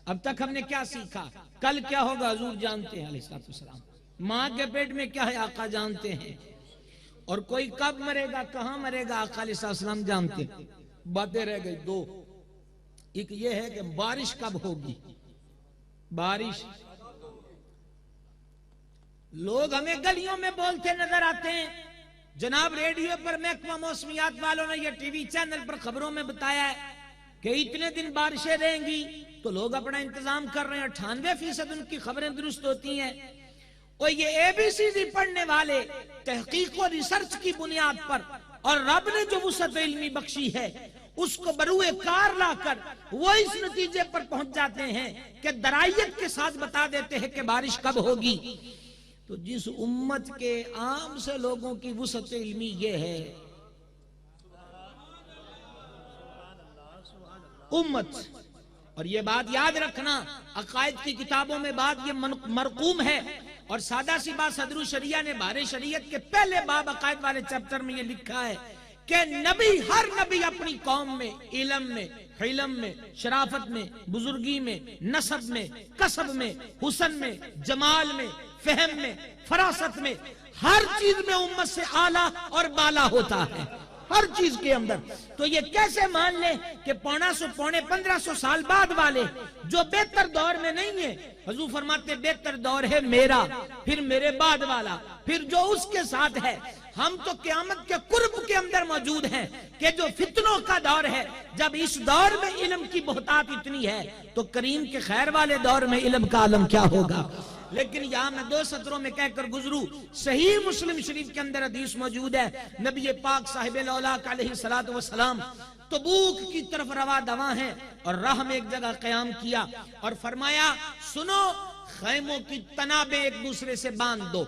अब तक हमने क्या सीखा, कल क्या होगा हुजूर जानते हैं अलैहिस्सलाम, माँ के पेट में क्या है आका जानते हैं, और कोई कब मरेगा कहां मरेगा आका अलैहिस्सलाम जानते हैं। बातें रह गई दो, एक ये है कि बारिश कब होगी। बारिश लोग हमें गलियों में बोलते नजर आते हैं, जनाब रेडियो पर महकमा मौसमियात वालों ने, ये टीवी चैनल पर खबरों में बताया है कि इतने दिन बारिशें रहेंगी, तो लोग अपना इंतजाम कर रहे हैं। 98% उनकी खबरें दुरुस्त होती हैं। और ये ABCD पढ़ने वाले तहकीक और रिसर्च की बुनियाद पर, और रब ने जो वुसअत इल्मी बख्शी है उसको बरूए कार लाकर वो इस नतीजे पर पहुंच जाते हैं कि दरायत के साथ बता देते हैं कि बारिश कब होगी। तो जिस उम्मत के आम से लोगों की वुसअत इल्मी ये है, उम्मत, और ये बात याद रखना, अकायद की किताबों में बात ये मरकूम है, और सादा सी बात सदरुल शरिया ने बारे शरीयत के पहले बाब अकायद वाले चैप्टर में ये लिखा है कि नबी, हर नबी अपनी कौम में इल्म में, हिलम में, शराफत में, बुजुर्गी में, नसब में, कसब में, हुसन में, जमाल में, फहम में, फरासत में, हर चीज में उम्मत से आला और बाला होता है, हर चीज के अंदर। तो ये कैसे मान ले कि 1500 साल बाद वाले जो बेहतर दौर में नहीं है, हुजूर फरमाते बेहतर दौर है मेरा, फिर मेरे बाद वाला, फिर जो उसके साथ है। हम तो क़यामत के कुर्ब के अंदर मौजूद हैं कि जो फितनों का दौर है, जब इस दौर में इल्म की बहुतात इतनी है तो करीम के खैर वाले दौर में इल्म का आलम क्या होगा। लेकिन यहाँ मैं 2 सत्रों में कहकर गुजरू, सही मुस्लिम शरीफ के अंदर हदीस मौजूद है, नबी पाक साहिब औलाक अलैहिस्सलातु वस्सलाम तबूक की तरफ रवा दवा हैं, और राह में एक जगह क़याम किया और फरमाया सुनो, खैमों की तनाबें एक दूसरे से बांध दो,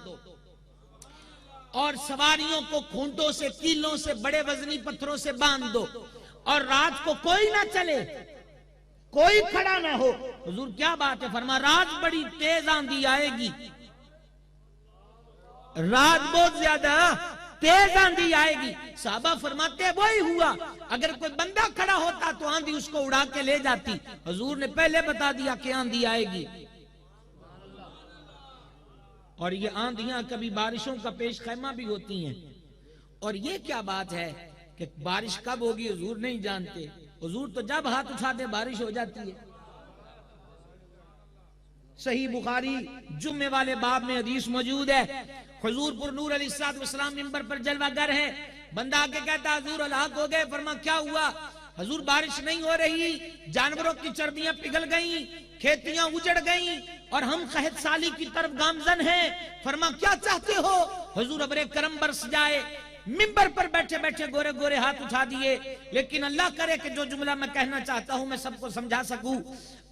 और सवारियों को खूंटों से, कीलों से, बड़े वजनी पत्थरों से बांध दो, और रात को कोई ना चले, कोई खड़ा ना हो। हुजूर क्या बात है, फरमा रात बड़ी तेज आंधी आएगी, रात बहुत ज्यादा तेज आंधी आएगी। साहबा फरमाते वही हुआ, अगर कोई बंदा खड़ा होता तो आंधी उसको उड़ा के ले जाती। हुजूर ने पहले बता दिया कि आंधी आएगी, और ये आंधियां कभी बारिशों का पेश खैमा भी होती हैं। और ये क्या बात है कि बारिश कब होगी हुजूर नहीं जानते, हुजूर तो जब हाथ उठाते बारिश हो जाती है। सही बुखारी जुम्मे वाले बाब में हदीस मौजूद है, हुजूर पर नूर अलैहिस्सलाम मिंबर पर जलवागर है, बंदा आके कहता हुजूर अलहक हो गए। फरमा क्या हुआ? हुजूर बारिश नहीं हो रही, जानवरों की चर्बियां पिघल गई, खेतियां उजड़ गई, और हम कहत साली की तरफ गामजन हैं। फरमा क्या चाहते हो? हुजूर अबरे करम बरस जाए। मिंबर पर बैठे बैठे गोरे गोरे हाथ उठा दिए, लेकिन अल्लाह करे कि जो जुमला मैं कहना चाहता हूं मैं सबको समझा सकूं,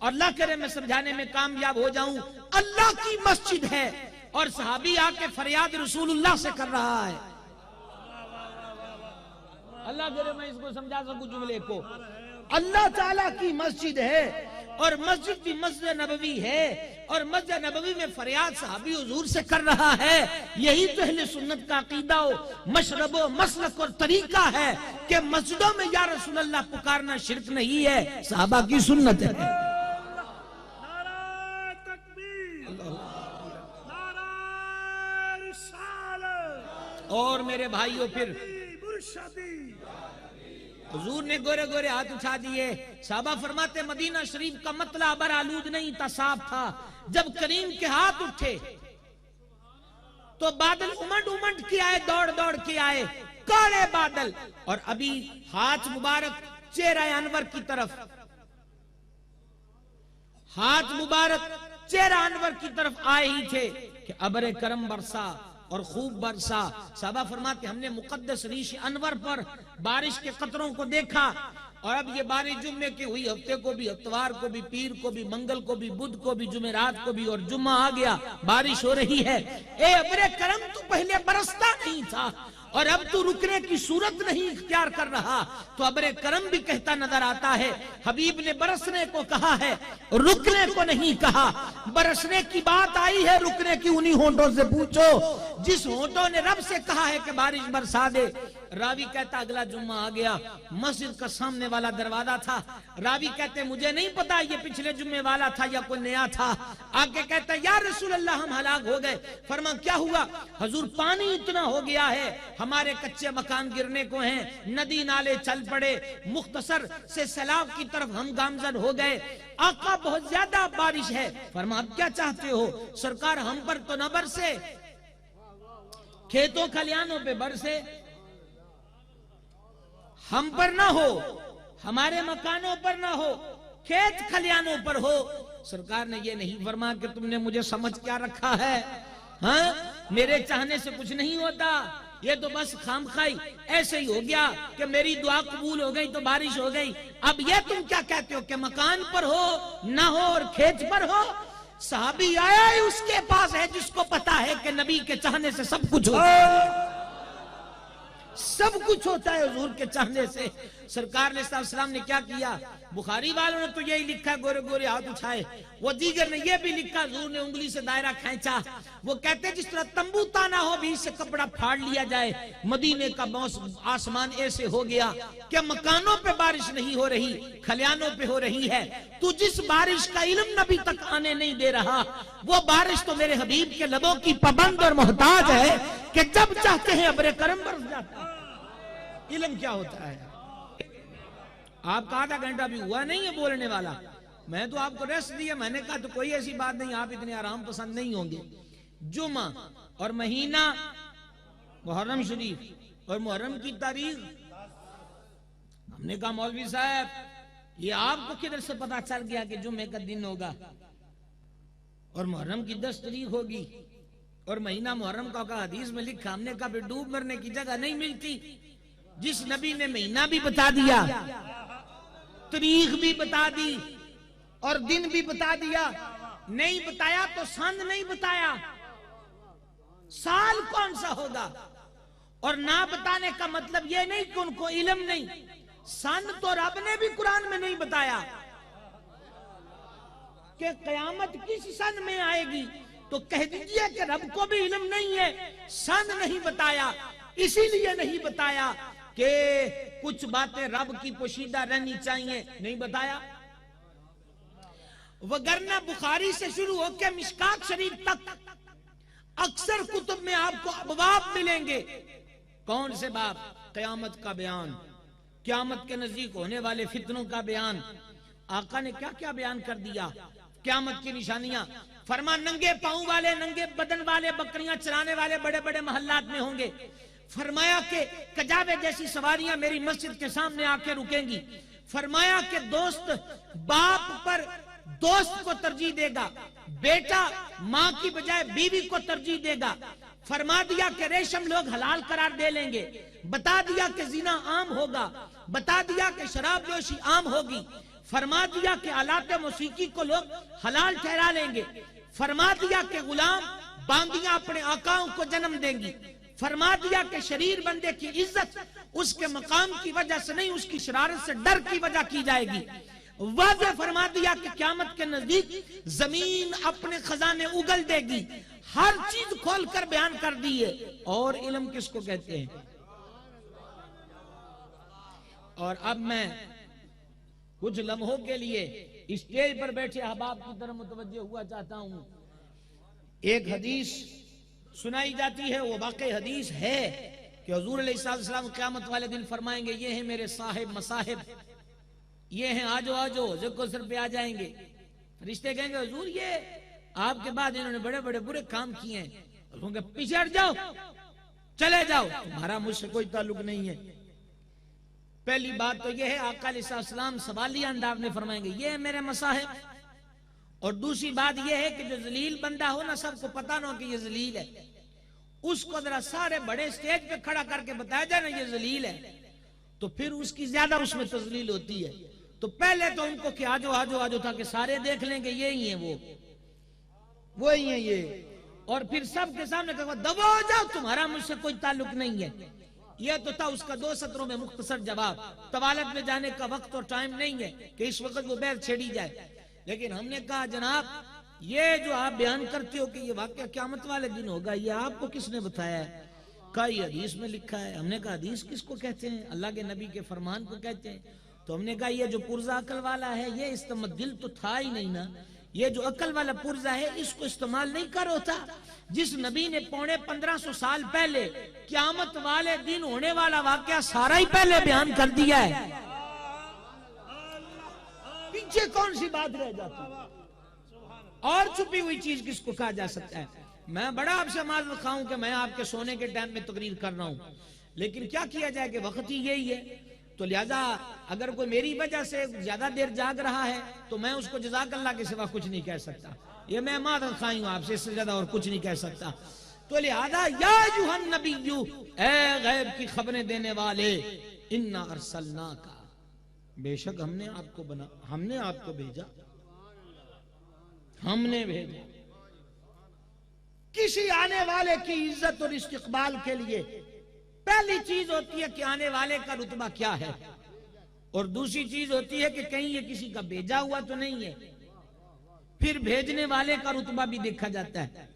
और अल्लाह करे मैं समझाने में कामयाब हो जाऊं। अल्लाह की मस्जिद है और सहाबी आके फरियाद रसूलुल्लाह से कर रहा है। अल्लाह करे मैं इसको समझा सकूं जुमले को। अल्लाह ताला की मस्जिद है और मस्जिद भी मस्जिद नबवी है, और मस्जिद नबवी में फरियाद सहाबी हुजूर से कर रहा है। यही तो अहले सुन्नत का अकीदा मशरबो मसलक और तरीका है कि मस्जिदों में या रसूल अल्लाह पुकारना शिरक नहीं है, सहाबा की सुन्नत है। और मेरे भाइयों फिर हुजूर ने गोरे गोरे हाथ उठा दिए। साहबा फरमाते मदीना शरीफ का मतला अबर आलूद नहीं था, साफ था। जब करीम के हाथ उठे तो बादल उमड़ उमड़ के आए, दौड़ दौड़ के आए। काले बादल, और अभी हाथ मुबारक चेहरा अनवर की तरफ, हाथ मुबारक चेहरा अनवर की तरफ आए ही थे कि अबरे करम बरसा और खूब बरसा। साहबा फरमाते हमने मुकद्दस रीश अनवर पर बारिश के कतरों को देखा, और अब ये बारिश जुम्मे की हुई, हफ्ते को भी, इतवार को भी, पीर को भी, मंगल को भी, बुध को भी, जुमेरात को भी, और जुम्मा आ गया, बारिश हो रही है। ए अबरे करम, तू पहले बरसता नहीं था और अब तू रुकने की सूरत नहीं इख्तियार कर रहा, तो अबरे करम भी कहता नजर आता है। हबीब ने बरसने को कहा है, रुकने को नहीं कहा। बरसने की बात आई है, रुकने की उन्हीं होंठों से पूछो जिस होंठों ने रब से कहा है कि बारिश बरसा दे। रावी कहता अगला जुम्मा आ गया, मस्जिद का सामने वाला दरवाजा था। रावी कहते मुझे नहीं पता ये पिछले जुम्मे वाला था या कोई नया था। आगे कहता या रसूल अल्लाह हम हलाक हो गए। फरमा क्या हुआ? हुजूर पानी इतना हो गया है, हमारे कच्चे मकान गिरने को हैं, नदी नाले चल पड़े, मुख्तसर से सैलाब की तरफ हम गामजन हो गए। आका बहुत ज्यादा बारिश है। फरमा आप क्या चाहते हो? सरकार हम पर तो न बरसे, खेतों खलियानों पे बरसे, हम पर ना हो, हमारे मकानों पर ना हो, खेत खलियानों पर हो। सरकार ने ये नहीं फरमा कि तुमने मुझे समझ क्या रखा है, हाँ मेरे चाहने से कुछ नहीं होता, ये तो बस खामखाई ऐसे ही हो गया कि मेरी दुआ कबूल हो गई तो बारिश हो गई। अब ये तुम क्या कहते हो कि मकान पर हो ना हो और खेत पर हो? साहबी आया ही उसके पास है जिसको पता है कि नबी के चाहने से सब कुछ होता है, सब कुछ होता है हुजूर के चाहने से। सरकार ने सल्लल्लाहु ने क्या किया? बुखारी वालों ने तो यही लिखा, गोरे गोरे हाथ उठाए। वो दीगर ने यह भी लिखा, हुजूर ने उंगली से दायरा खींचा। वो कहते जिस तरह तंबू ताना हो भी से कपड़ा फाड़ लिया जाए, मदीने का मौसम आसमान ऐसे हो गया कि मकानों पे बारिश नहीं हो रही, खलियानों पे हो रही है। तू जिस बारिश का इल्म नबी तक आने नहीं दे रहा, वो बारिश तो मेरे हबीब के लबों की पाबंद और मोहताज है कि जब चाहते हैं अबरे करम बरस जाता है। इल्म क्या होता है? आपका आधा घंटा भी हुआ नहीं है बोलने वाला, मैं तो आपको रेस्ट दिया। मैंने कहा तो कोई ऐसी बात नहीं, आप इतने आराम पसंद नहीं होंगे। जुमा और महीना मुहर्रम शरीफ और मुहर्रम की तारीख, हमने कहा मौलवी साहब ये आपको किधर से पता चल गया कि जुम्मे का दिन होगा और मुहर्रम की 10 तारीख होगी और महीना मुहर्रम का हदीस में लिखा। हमने कहा डूब मरने की जगह नहीं मिलती। जिस नबी ने महीना भी बता दिया, तारीख भी बता दी और दिन भी बता दिया, नहीं बताया तो सन नहीं बताया, साल कौन सा होगा? और ना बताने का मतलब यह नहीं कि उनको इल्म नहीं, सन तो रब ने भी कुरान में नहीं बताया कि कयामत किस सन में आएगी, तो कह दीजिए कि रब को भी इल्म नहीं है, सन नहीं बताया। इसीलिए नहीं बताया कि कुछ बातें रब की पोशीदा रहनी चाहिए, नहीं बताया। वगरना बुखारी से शुरू होकर मिशकात शरीफ तक अक्सर कुतुब में आपको अबवाब मिलेंगे। कौन से बाब? कयामत का बयान, क्यामत के नजदीक होने वाले फितनों का बयान। आका ने क्या क्या बयान कर दिया? क्यामत की निशानियां। फरमा नंगे पांव वाले, नंगे बदन वाले, बकरियां चराने वाले बड़े बड़े मोहल्लात में होंगे। फरमाया कि कजाबे जैसी सवारियां मेरी मस्जिद के सामने आके रुकेंगी। फरमाया कि दोस्त बाप पर दोस्त को तरजीह देगा, बेटा माँ की बजाय बीवी को तरजीह देगा। फरमा दिया कि रेशम लोग हलाल करार दे लेंगे, बता दिया कि जिना आम होगा, बता दिया कि शराब नोशी आम होगी, फरमा दिया कि आलात मौसीकी को लोग हलाल ठहरा लेंगे, फरमा दिया कि गुलाम बांदियां अपने आकाओं को जन्म देंगी, फरमा दिया कि शरीर बंदे की इज्जत उसके मकाम की वजह से नहीं, उसकी शरारत से डर की वजह की जाएगी। वाज़े फरमा दिया कि क़यामत के नजदीक जमीन अपने खजाने उगल देगी। हर चीज खोलकर बयान कर दी है। और इल्म किसको कहते हैं? और अब मैं कुछ लम्हों के लिए स्टेज पर बैठे अहबाब की तरफ मुतवज्जे हुआ चाहता हूं। एक हदीस सुनाई जाती है, वो वाकई हदीस है कि हुजूर अलैहिस्सलाम क़यामत वाले दिन फरमाएंगे, ये हैं मेरे साहिब मसाहिब, ये हैं आजो आजो जिनको सिर पे आ जाएंगे। फरिश्ते कहेंगे हुजूर ये आपके बाद इन्होंने बड़े बड़े बुरे काम किए हैं, पीछे हट जाओ। चले जाओ, तुम्हारा मुझसे कोई ताल्लुक नहीं है। पहली बात तो यह है आका अलैहिस्सलाम सवालिया अंदाज में फरमाएंगे ये है मेरे मसाहिब। और दूसरी बात यह है कि जो जलील बंदा हो ना, सबको पता ना हो कि ये जलील है, उसको जरा सारे बड़े स्टेज पे खड़ा करके बताया जाए ना ये जलील है, तो फिर उसकी ज्यादा उसमें तजलील होती है। तो पहले तो उनको कि आजो आजो आजो ताकि सारे देख लेंगे ये ही है वो ही है ये, और फिर सबके सामने कहा दबो जाओ, तुम्हारा मुझसे कोई ताल्लुक नहीं है। यह तो था उसका 2 सत्रों में मुख्तसर जवाब। तवालत में जाने का वक्त और टाइम नहीं है कि इस वक्त वो बैर छेड़ी जाए। लेकिन हमने कहा जनाब ये जो आप बयान करते हो कि ये वाकया क़यामत वाले दिन होगा, ये आपको किसने बताया है? कहा ये हदीस में लिखा है। हमने कहा हदीस किसको कहते हैं? अल्लाह के नबी के फरमान को कहते हैं। तो हमने कहा ये जो पुर्जा अकल वाला है ये इस्तेमाल तो था ही नहीं ना, ये जो अकल वाला पुर्जा है इसको इस्तेमाल नहीं कर होता। जिस नबी ने 1500 साल पहले क़यामत वाले दिन होने वाला वाकया सारा ही पहले बयान कर दिया है, पीछे कौन सी बात रह जाती है? और छुपी हुई चीज किसको कहा जा सकता है? मैं बड़ा आपसे माजरत खाऊं कि मैं आपके सोने के टाइम में तकरीर कर रहा हूं, लेकिन क्या किया जाए कि वक्त ही यही है। तो लिहाजा अगर कोई मेरी वजह से ज्यादा देर जाग रहा है तो मैं उसको जज़ाकल्लाह के सिवा कुछ नहीं कह सकता। ये मैं माजरत खाई हूं आपसे, इससे ज्यादा और कुछ नहीं कह सकता। तो लिहाजा या अय्युहन नबिय्यु, ए गैब की खबरें देने वाले, इन्ना अरसलनाका, बेशक हमने आपको बना, हमने आपको भेजा, हमने भेजा किसी आने वाले की इज्जत और इस्तिकबाल के लिए। पहली चीज होती है कि आने वाले का रुतबा क्या है, और दूसरी चीज होती है कि कहीं ये किसी का भेजा हुआ तो नहीं है। फिर भेजने वाले का रुतबा भी देखा जाता है।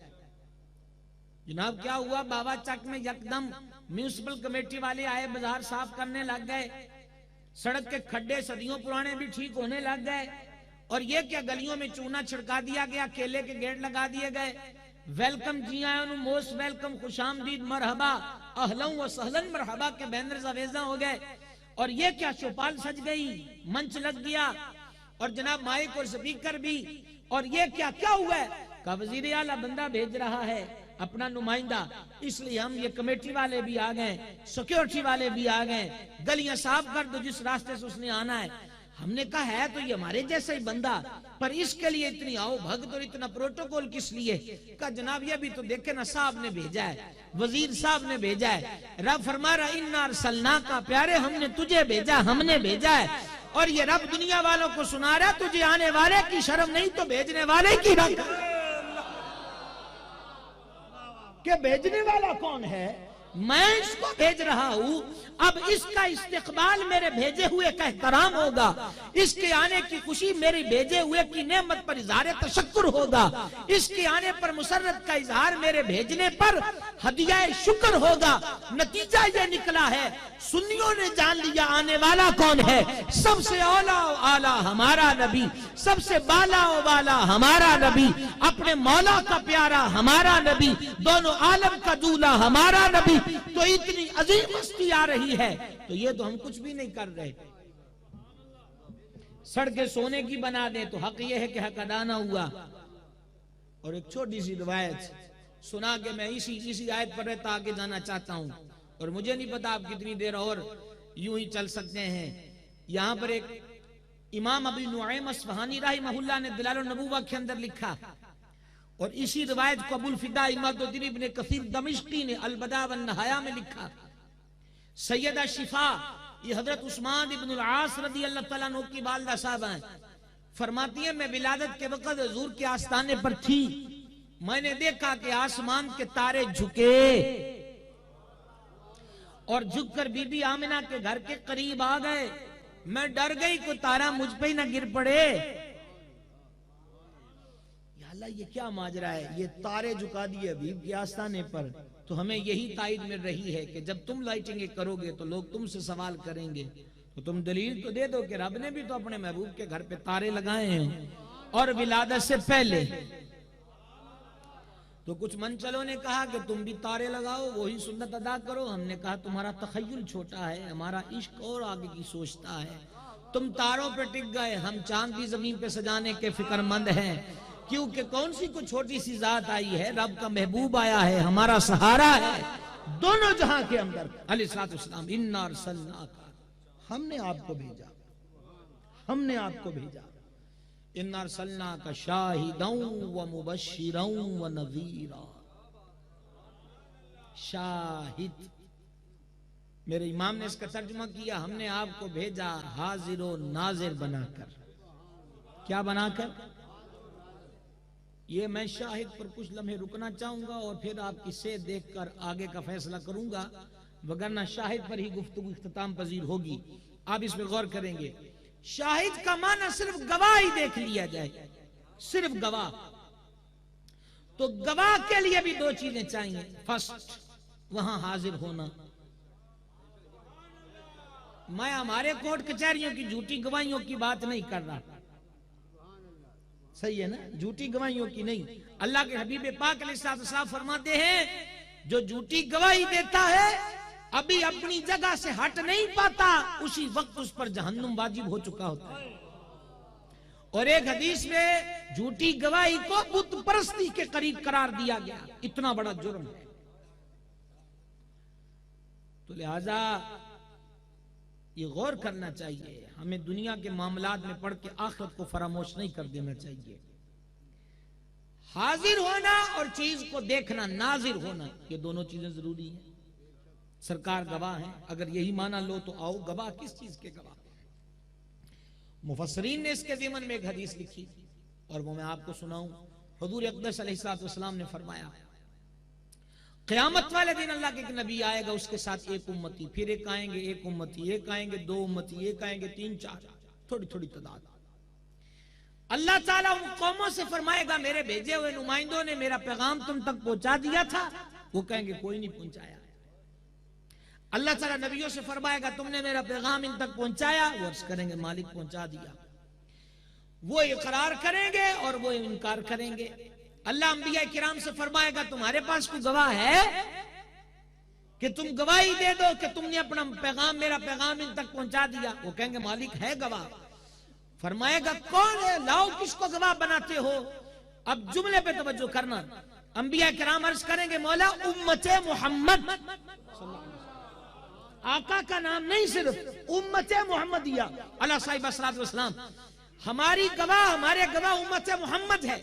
जनाब क्या हुआ, बाबा चक में यकदम म्यूनिसिपल कमेटी वाले आए, बाजार साफ करने लग गए, सड़क के खड्डे सदियों पुराने भी ठीक होने लग गए, और ये क्या गलियों में चूना छिड़का दिया गया, केले के गेट लगा दिए गए, वेलकम जी आया मोस्ट वेलकम, खुशामदीद, मरहबा, अहलन व सहलन मरहबा के बैनर अवेजा हो गए। और ये क्या चौपाल सज गई, मंच लग गया, और जनाब माइक और स्पीकर भी। और ये क्या क्या हुआ है? का वजीर आला बंदा भेज रहा है अपना नुमाइंदा, इसलिए हम ये कमेटी वाले भी आ गए, सिक्योरिटी वाले भी आ गए, गलियां साफ कर दो जिस रास्ते से उसने आना है। हमने कहा है तो ये हमारे जैसा ही बंदा, पर इसके लिए इतनी आओ भगत और इतना प्रोटोकॉल किस लिए? का जनाब ये भी तो देखे ना, साहब ने भेजा है, वजीर साहब ने भेजा है। रब फरमा रहा इन्ना अरसलनाका, प्यारे हमने तुझे भेजा, हमने भेजा है। और ये रब दुनिया वालों को सुना रहा तुझे आने वाले की शर्म नहीं तो भेजने वाले की रंग, कि भेजने वाला कौन है? मैं इसको भेज रहा हूं, अब इसका इस्तेकबाल मेरे भेजे हुए का एहतराम होगा, इसके आने की खुशी मेरे भेजे हुए की नेमत पर इजहार तशक्कुर होगा, इसके आने पर मुसर्रत का इजहार मेरे भेजने पर हदिया शुक्र होगा। नतीजा ये निकला है, सुन्नियों ने जान लिया आने वाला कौन है। सबसे औला आला हमारा नबी, सबसे बाला वाला हमारा नबी, अपने मौला का प्यारा हमारा नबी, दोनों आलम का दूल्हा हमारा नबी। तो इतनी अजीम हस्ती आ रही है, तो ये तो हम कुछ भी नहीं कर रहे। सड़कें सोने की बना दे तो हक ये है कि हक अदा ना हुआ। और एक छोटी सी रिवायत सुना के मैं इसी आयत पर रहता आगे जाना चाहता हूं, और मुझे नहीं पता आप कितनी देर और यूं ही चल सकते हैं। यहां पर एक इमाम अबू नुआइम अस्फहानी रहमहुल्लाह ने दलालुन नबुव्वा के अंदर लिखा, और इसी रिवायत को अबुल फिदा इमादुद्दीन इब्न कसीर दमिश्की ने अल-बदा वन नहाया में लिखा। सैयदा शिफा, ये हजरत उस्मान इब्न अल-आस रदी अल्लाह तआला अन्हु की वालिदा साहब हैं, फरमाती है मैं विलादत के वक्त हुजूर के आस्थाने पर थी, मैंने देखा कि आसमान के तारे झुके, और झुककर बीबी आमिना के घर के करीब आ गए। मैं डर गई को तारा मुझ पे ही ना गिर पड़े। अल्लाह ये क्या माजरा है, ये तारे झुका दिए हबीब के आस्थाने पर। तो हमें यही तायद मिल रही है कि जब तुम लाइटिंग करोगे तो लोग तुमसे सवाल करेंगे, तो तुम दलील तो दे दो कि रब ने भी तो अपने महबूब के घर पे तारे लगाए हैं, और विलादत से पहले। तो कुछ मनचलों ने कहा कि तुम भी तारे लगाओ, वही सुन्नत अदा करो। हमने कहा तुम्हारा तखय्युल छोटा है, हमारा इश्क और आगे की सोचता है। तुम तारों पे टिक गए, हम चांद भी जमीन पे सजाने के फिक्रमंद हैं, क्योंकि कौन सी कोई छोटी सी जात आई है, रब का महबूब आया है, हमारा सहारा है। दोनों जहां के अंदर। अलैहिस्सलाम इन्ना अरसलनाका, हमने आपको भेजा, हमने आपको भेजा। इन्ना अरसलनाका शाहिदन व मुबश्शिरन व नज़ीरा। शाहिद, मेरे इमाम ने इसका तर्जुमा किया, हमने आपको भेजा हाजिर व नाजिर बनाकर। क्या बनाकर? ये मैं शाहिद पर कुछ लम्हे रुकना चाहूंगा और फिर आपकी सेहत देखकर आगे का फैसला करूंगा, वगरना शाहिद पर ही गुफ्तगू इख्तिताम पजीर होगी। आप इस पर गौर करेंगे। शाहिद का माना सिर्फ गवाह ही देख लिया जाए, सिर्फ गवाह। तो गवाह के लिए भी दो चीजें चाहिए। फर्स्ट, वहां हाजिर होना। मैं हमारे कोर्ट कचहरियों की झूठी गवाहियों की बात नहीं कर रहा, सही है ना, झूठी गवाहियों की नहीं। अल्लाह के हबीब पाक अलैहिस्सलाम फरमाते हैं, जो झूठी गवाही देता है अभी अपनी जगह से हट नहीं पाता, उसी वक्त उस पर जहन्नुम वाजिब हो चुका होता है। और एक हदीस में झूठी गवाही को बुत परस्ती के करीब करार दिया गया, इतना बड़ा जुर्म है। तो लिहाजा ये गौर करना चाहिए, हमें दुनिया के मामलात में पढ़ के आखिरत को फरामोश नहीं कर देना चाहिए। हाजिर होना और चीज को देखना, नाजिर होना, ये दोनों चीजें जरूरी हैं। सरकार गवाह है, अगर यही माना लो तो आओ गवाह। किस चीज के गवाह? मुफस्सरीन ने इसके ज़िमन में एक हदीस लिखी और वो मैं आपको सुनाऊं। हुजूर अक़दस अलैहिस्सलाम ने फरमाया, क़यामत वाले दिन अल्लाह के एक नबी आएगा, उसके साथ एक उम्मती, फिर एक आएंगे, एक उम्मती, एक आएंगे, दो उम्मती, एक आएंगे, तीन चार, थोड़ी थोड़ी तादाद। अल्लाह ताला उन कौमों से फरमाएगा, मेरे भेजे हुए नुमाइंदों ने मेरा पैगाम तुम तक पहुंचा दिया था? वो कहेंगे कोई नहीं पहुंचाया। अल्लाह ताला नबियों से फरमाएगा, तुमने मेरा पैगाम इन तक पहुंचाया? वो अर्ज करेंगे मालिक पहुंचा दिया। वो इकरार करेंगे और वो इनकार करेंगे। अल्लाह अंबिया किराम से फरमाएगा, तुम्हारे पास कोई गवाह है कि तुम गवाही दे दो कि तुमने अपना पैगाम, मेरा पैगाम इन तक पहुंचा दिया? वो कहेंगे मालिक है गवाह। फरमाएगा कौन है, लाओ किसको गवाह बनाते हो। अब जुमले पे तवज्जो करना। अंबिया किराम अर्ज करेंगे, मौला उम्मते मोहम्मद, आका का नाम नहीं, सिर्फ उम्मते मोहम्मदिया अला साहिब अस्सलातु वस्सलाम, हमारी गवाह, हमारे गवाह उम्मते मोहम्मद है।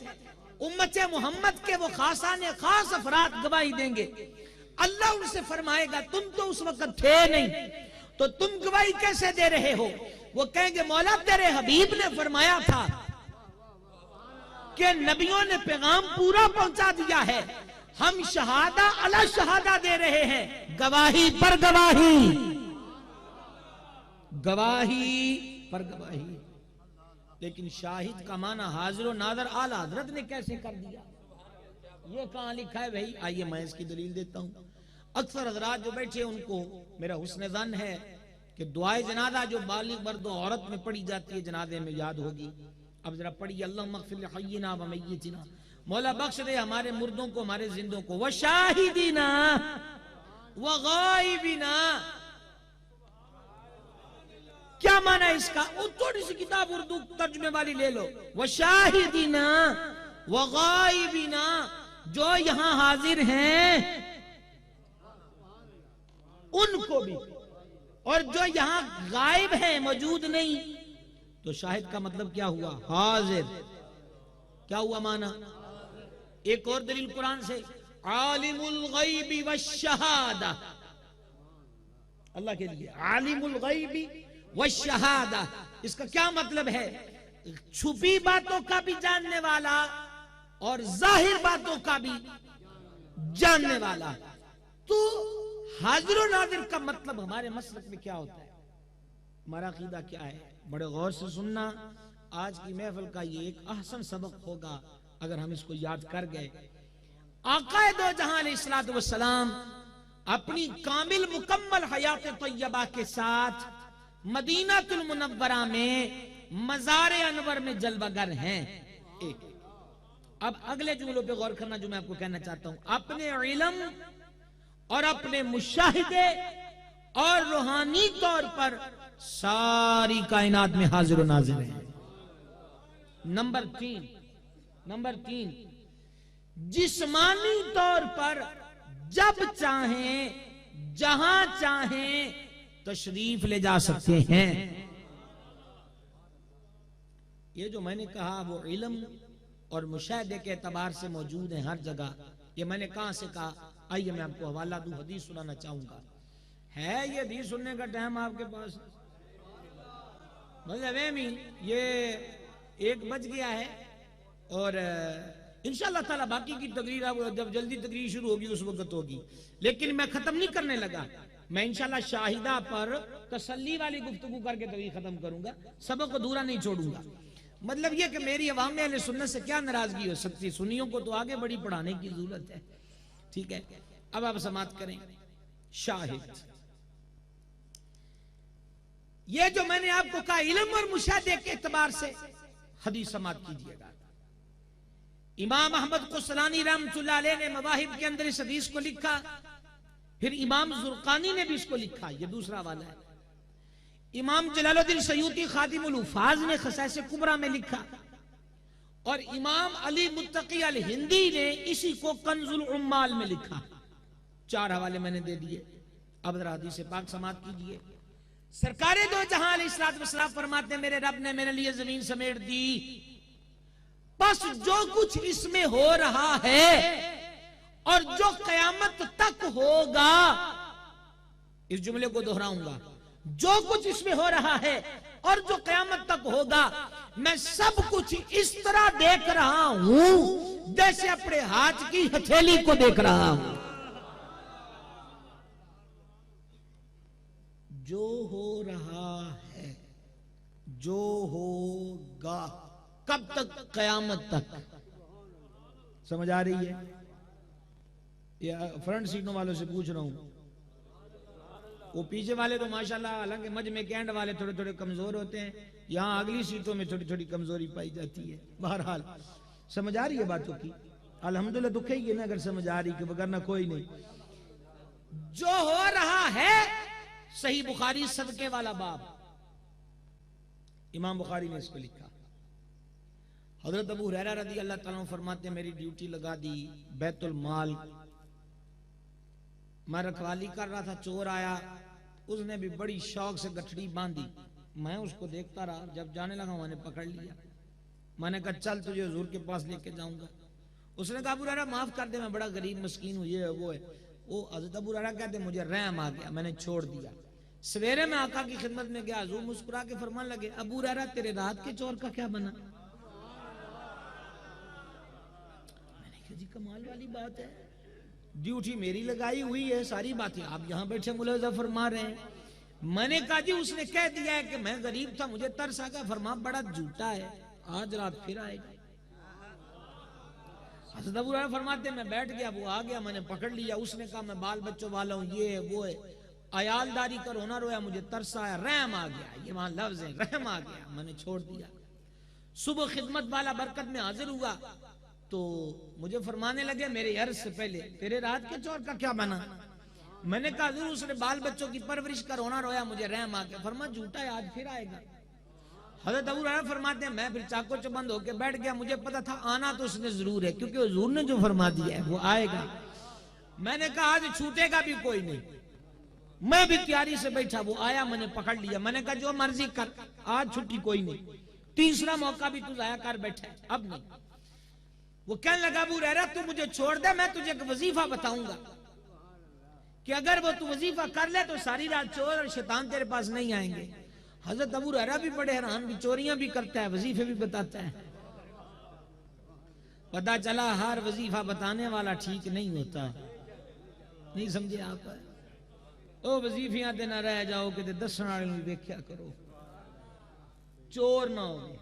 उम्मते मोहम्मद के वो खासाने खास अफराद गवाही देंगे। अल्लाह उनसे फरमाएगा, तुम तो उस वक्त थे नहीं, तो तुम गवाही कैसे दे रहे हो? वो कहेंगे मौला तेरे हबीब ने फरमाया था कि नबियों ने पैगाम पूरा पहुंचा दिया है, हम शहादा अला शहादा दे रहे हैं, गवाही पर गवाही, गवाही पर गवाही। लेकिन शाहिद का माना हाजिर और नाज़िर आला हजरत ने कैसे कर दिया? ये कहां लिखा है भाई? आइए मैं इसकी दलील देता हूं। अक्सर हजरात जो बैठे उनको मेरा हुस्न ज़न है कि दुआए जनाजा जो बालिग मर्द और औरत में पढ़ी जाती है जनाजे में याद होगी। अब जरा पढ़िए, अल्लाहुम्मा अग़फ़िर लिहय्यिना व मय्यितिना, मौला बख्श दे हमारे मुर्दों को, हमारे जिंदों को, व शाहिदीना व गायबिना। क्या माना इसका? वो थोड़ी सी किताब उर्दू तर्जुमे वाली ले लो। व शाहिदीना व गायबिना, जो यहां हाजिर हैं उनको भी, और जो यहां गायब हैं, मौजूद नहीं। तो शाहिद का मतलब क्या हुआ? हाजिर। क्या हुआ माना? एक और दलील कुरान से, आलिमुल गैबी वश्शहादा, अल्लाह के लिए आलिमुल गैबी वश्शहादा। इसका क्या मतलब है? छुपी बातों का भी जानने वाला और जाहिर बातों का भी जानने वाला। तो हाजिर और नाजिर का मतलब हमारे मसलक में क्या होता है, हमारा अकीदा क्या है? बड़े गौर से सुनना। आज की महफिल का ये एक अहसन सबक होगा अगर हम इसको याद कर गए। आक़ाए दो जहां अलैहिस्सलातु वस्सलाम अपनी कामिल मुकम्मल हयात तय्यबा के साथ मदीनातुल मुनव्वरा में मज़ार अनवर में जलवागर हैं। अब अगले जुमलों पे गौर करना जो मैं आपको कहना चाहता हूं। अपने इल्म और अपने मुशाहिदे और रूहानी तौर पर सारी कायनात में हाजिर और नाजिर है। नंबर तीन, जिस्मानी तौर पर जब चाहें जहां चाहें तशरीफ ले जा सकते हैं। ये जो मैंने कहा वो इल्म और मुशाहिदे के एतबार से मौजूद है हर जगह। ये मैंने कहां से कहा, आइए मैं आपको हवाला दूं, हदीस सुनाना चाहूंगा। है ये हदीस सुनने का टाइम आपके पास? मतलब ये 1 बज गया है और इंशाअल्लाह ताला बाकी की तकरीर अब जब जल्दी तकरीर शुरू होगी उस वक्त होगी। लेकिन मैं खत्म नहीं करने लगा, मैं इंशाअल्लाह शाहिदा पर तसल्ली वाली गुफ्तगू करके तकरीर खत्म करूंगा, सबक अधूरा नहीं छोड़ूंगा। मतलब ये कि मेरी अवाम में अहले सुन्नत से क्या नाराजगी हो सकती, सुन्नियों को तो आगे बड़ी पढ़ाने की जरूरत है। ठीक है, अब आप समाप्त करें। शाहिद, ये जो मैंने आपको कहा इल्म और मुशाहिदे के एतबार से हदीस समाप्त कीजिएगा। इमाम अहमद कुसलानी रहमतुल्लाह अलैह ने मवाहिब के अंदर इस हदीस को लिखा, फिर इमाम जुर्कानी ने भी इसको लिखा, ये दूसरा वाला है। इमाम जलालुद्दीन सयूती खादिमुल हुफ़ाज़ ने खसाइस कुबरा में लिखा, और इमाम अली मुत्तकी अल हिंदी ने इसी को कंजुल उम्माल में लिखा। 4 हवाले मैंने दे दिए। अब जरा हदीस पाक समाप्त कीजिए। सरकारे दो जहां अलैहिस्सलातु वस्सलाम फरमाते, मेरे रब ने मेरे लिए जमीन समेट दी, बस जो कुछ इसमें हो रहा है और जो कयामत तक होगा, इस जुमले को दोहराऊंगा, जो कुछ इसमें हो रहा है और जो कयामत तक होगा, मैं सब कुछ इस तरह देख रहा हूं जैसे अपने हाथ की हथेली को देख रहा हूं। जो हो रहा है, जो होगा, कब तक? कयामत तक। समझ आ रही है? या फ्रंट सीटों वालों से पूछ रहा हूं, वो पीछे वाले तो माशाल्लाह, हालांकि मज में कैंड वाले थोड़े थोड़े कमजोर होते हैं, यहाँ अगली सीटों में थोड़ी थोड़ी कमजोरी पाई जाती है। बहरहाल समझ आ रही है बातों की? अल्हम्दुलिल्लाह दुख ही है ना अगर समझ आ रही, कि वगरना कोई नहीं। जो हो रहा है, सही बुखारी सदके वाला बाब, इमाम बुखारी ने इसको लिखा। हजरत अबू हुरैरा रज़ी अल्लाह ताला अन्हु फरमाते, मेरी ड्यूटी लगा दी बैतुल माल, मैं रखवाली कर रहा था, चोर आया, उसने भी बड़ी शौक से गठड़ी बांधी, मैं उसको देखता रहा, जब जाने लगा मैंने पकड़ लिया। मैंने कहा चल तुझे हुजूर के पास लेके जाऊंगा। उसने कहा अबू हुरैरा माफ कर दे, मैं बड़ा गरीब मस्कीन हूँ, ये है वो है। वो हजरत अबू हुरैरा कहते मुझे रहम आ गया, मैंने छोड़ दिया। सवेरे में आका की खिदमत में गया, हुजूर मुस्कुरा के फरमान लगे, अबू हुरैरा तेरे रात के चोर का क्या बना? मैंने कहा जी कमाल वाली बात है, ड्यूटी मेरी लगाई हुई है, सारी बातें आप यहाँ बैठे मुलाजा फरमा रहे हैं। मैंने कहा जी उसने कह दिया है कि मैं गरीब था, मुझे तरस आ गया। फरमा बड़ा झूठा है, आज रात फिर आएगा। हज़रत अबू हुरैरा फरमाते मैं बैठ गया, वो आ गया, मैंने पकड़ लिया। उसने कहा मैं बाल बच्चों वाला हूँ, ये है वो है, अयालदारी कर होना रोया, मुझे तरस आया, रहम आ गया, ये वहां लफ्ज है, रहम आ गया, मैंने छोड़ दिया। सुबह खिदमत वाला बरकत में हाजिर हुआ तो मुझे फरमाने लगे मेरे अर्ज से पहले तेरे रात के चोर का क्या बना? मैंने कहा जरूर उसने बाल बच्चों की परवरिश कर होना रोया, मुझे रहम आ गया। फरमा झूठा है, आज फिर आएगा। हज़रत अबू हुरैरा फरमाते हैं मैं फिर चाको चबंद होके बैठ गया, मुझे पता था आना तो उसने जरूर है, क्योंकि हुजूर ने जो फरमा दिया है वो आएगा। मैंने कहा आज छूटेगा भी कोई नहीं, मैं भी तैयारी से बैठा, वो आया, मैंने पकड़ लिया। मैंने कहा जो मर्जी कर, आज छुट्टी कोई नहीं, तीसरा मौका भी तू जाया कर बैठा है, अब नहीं। वो कहने लगा अबू हुरैरा तू मुझे छोड़ दे, मैं तुझे एक वजीफा बताऊंगा कि अगर वो तू वजीफा कर ले तो सारी रात चोर और शैतान तेरे पास नहीं आएंगे। हजरत अबू हुरैरा भी बड़े हैरान, भी चोरियां भी करता है, वजीफे भी बताता है। पता चला हर वजीफा बताने वाला ठीक नहीं होता, नहीं समझे आप? ओ वजीफियां ते ना रह जाओ कि दसन वाले भी वेख्या करो, चोर ना हो।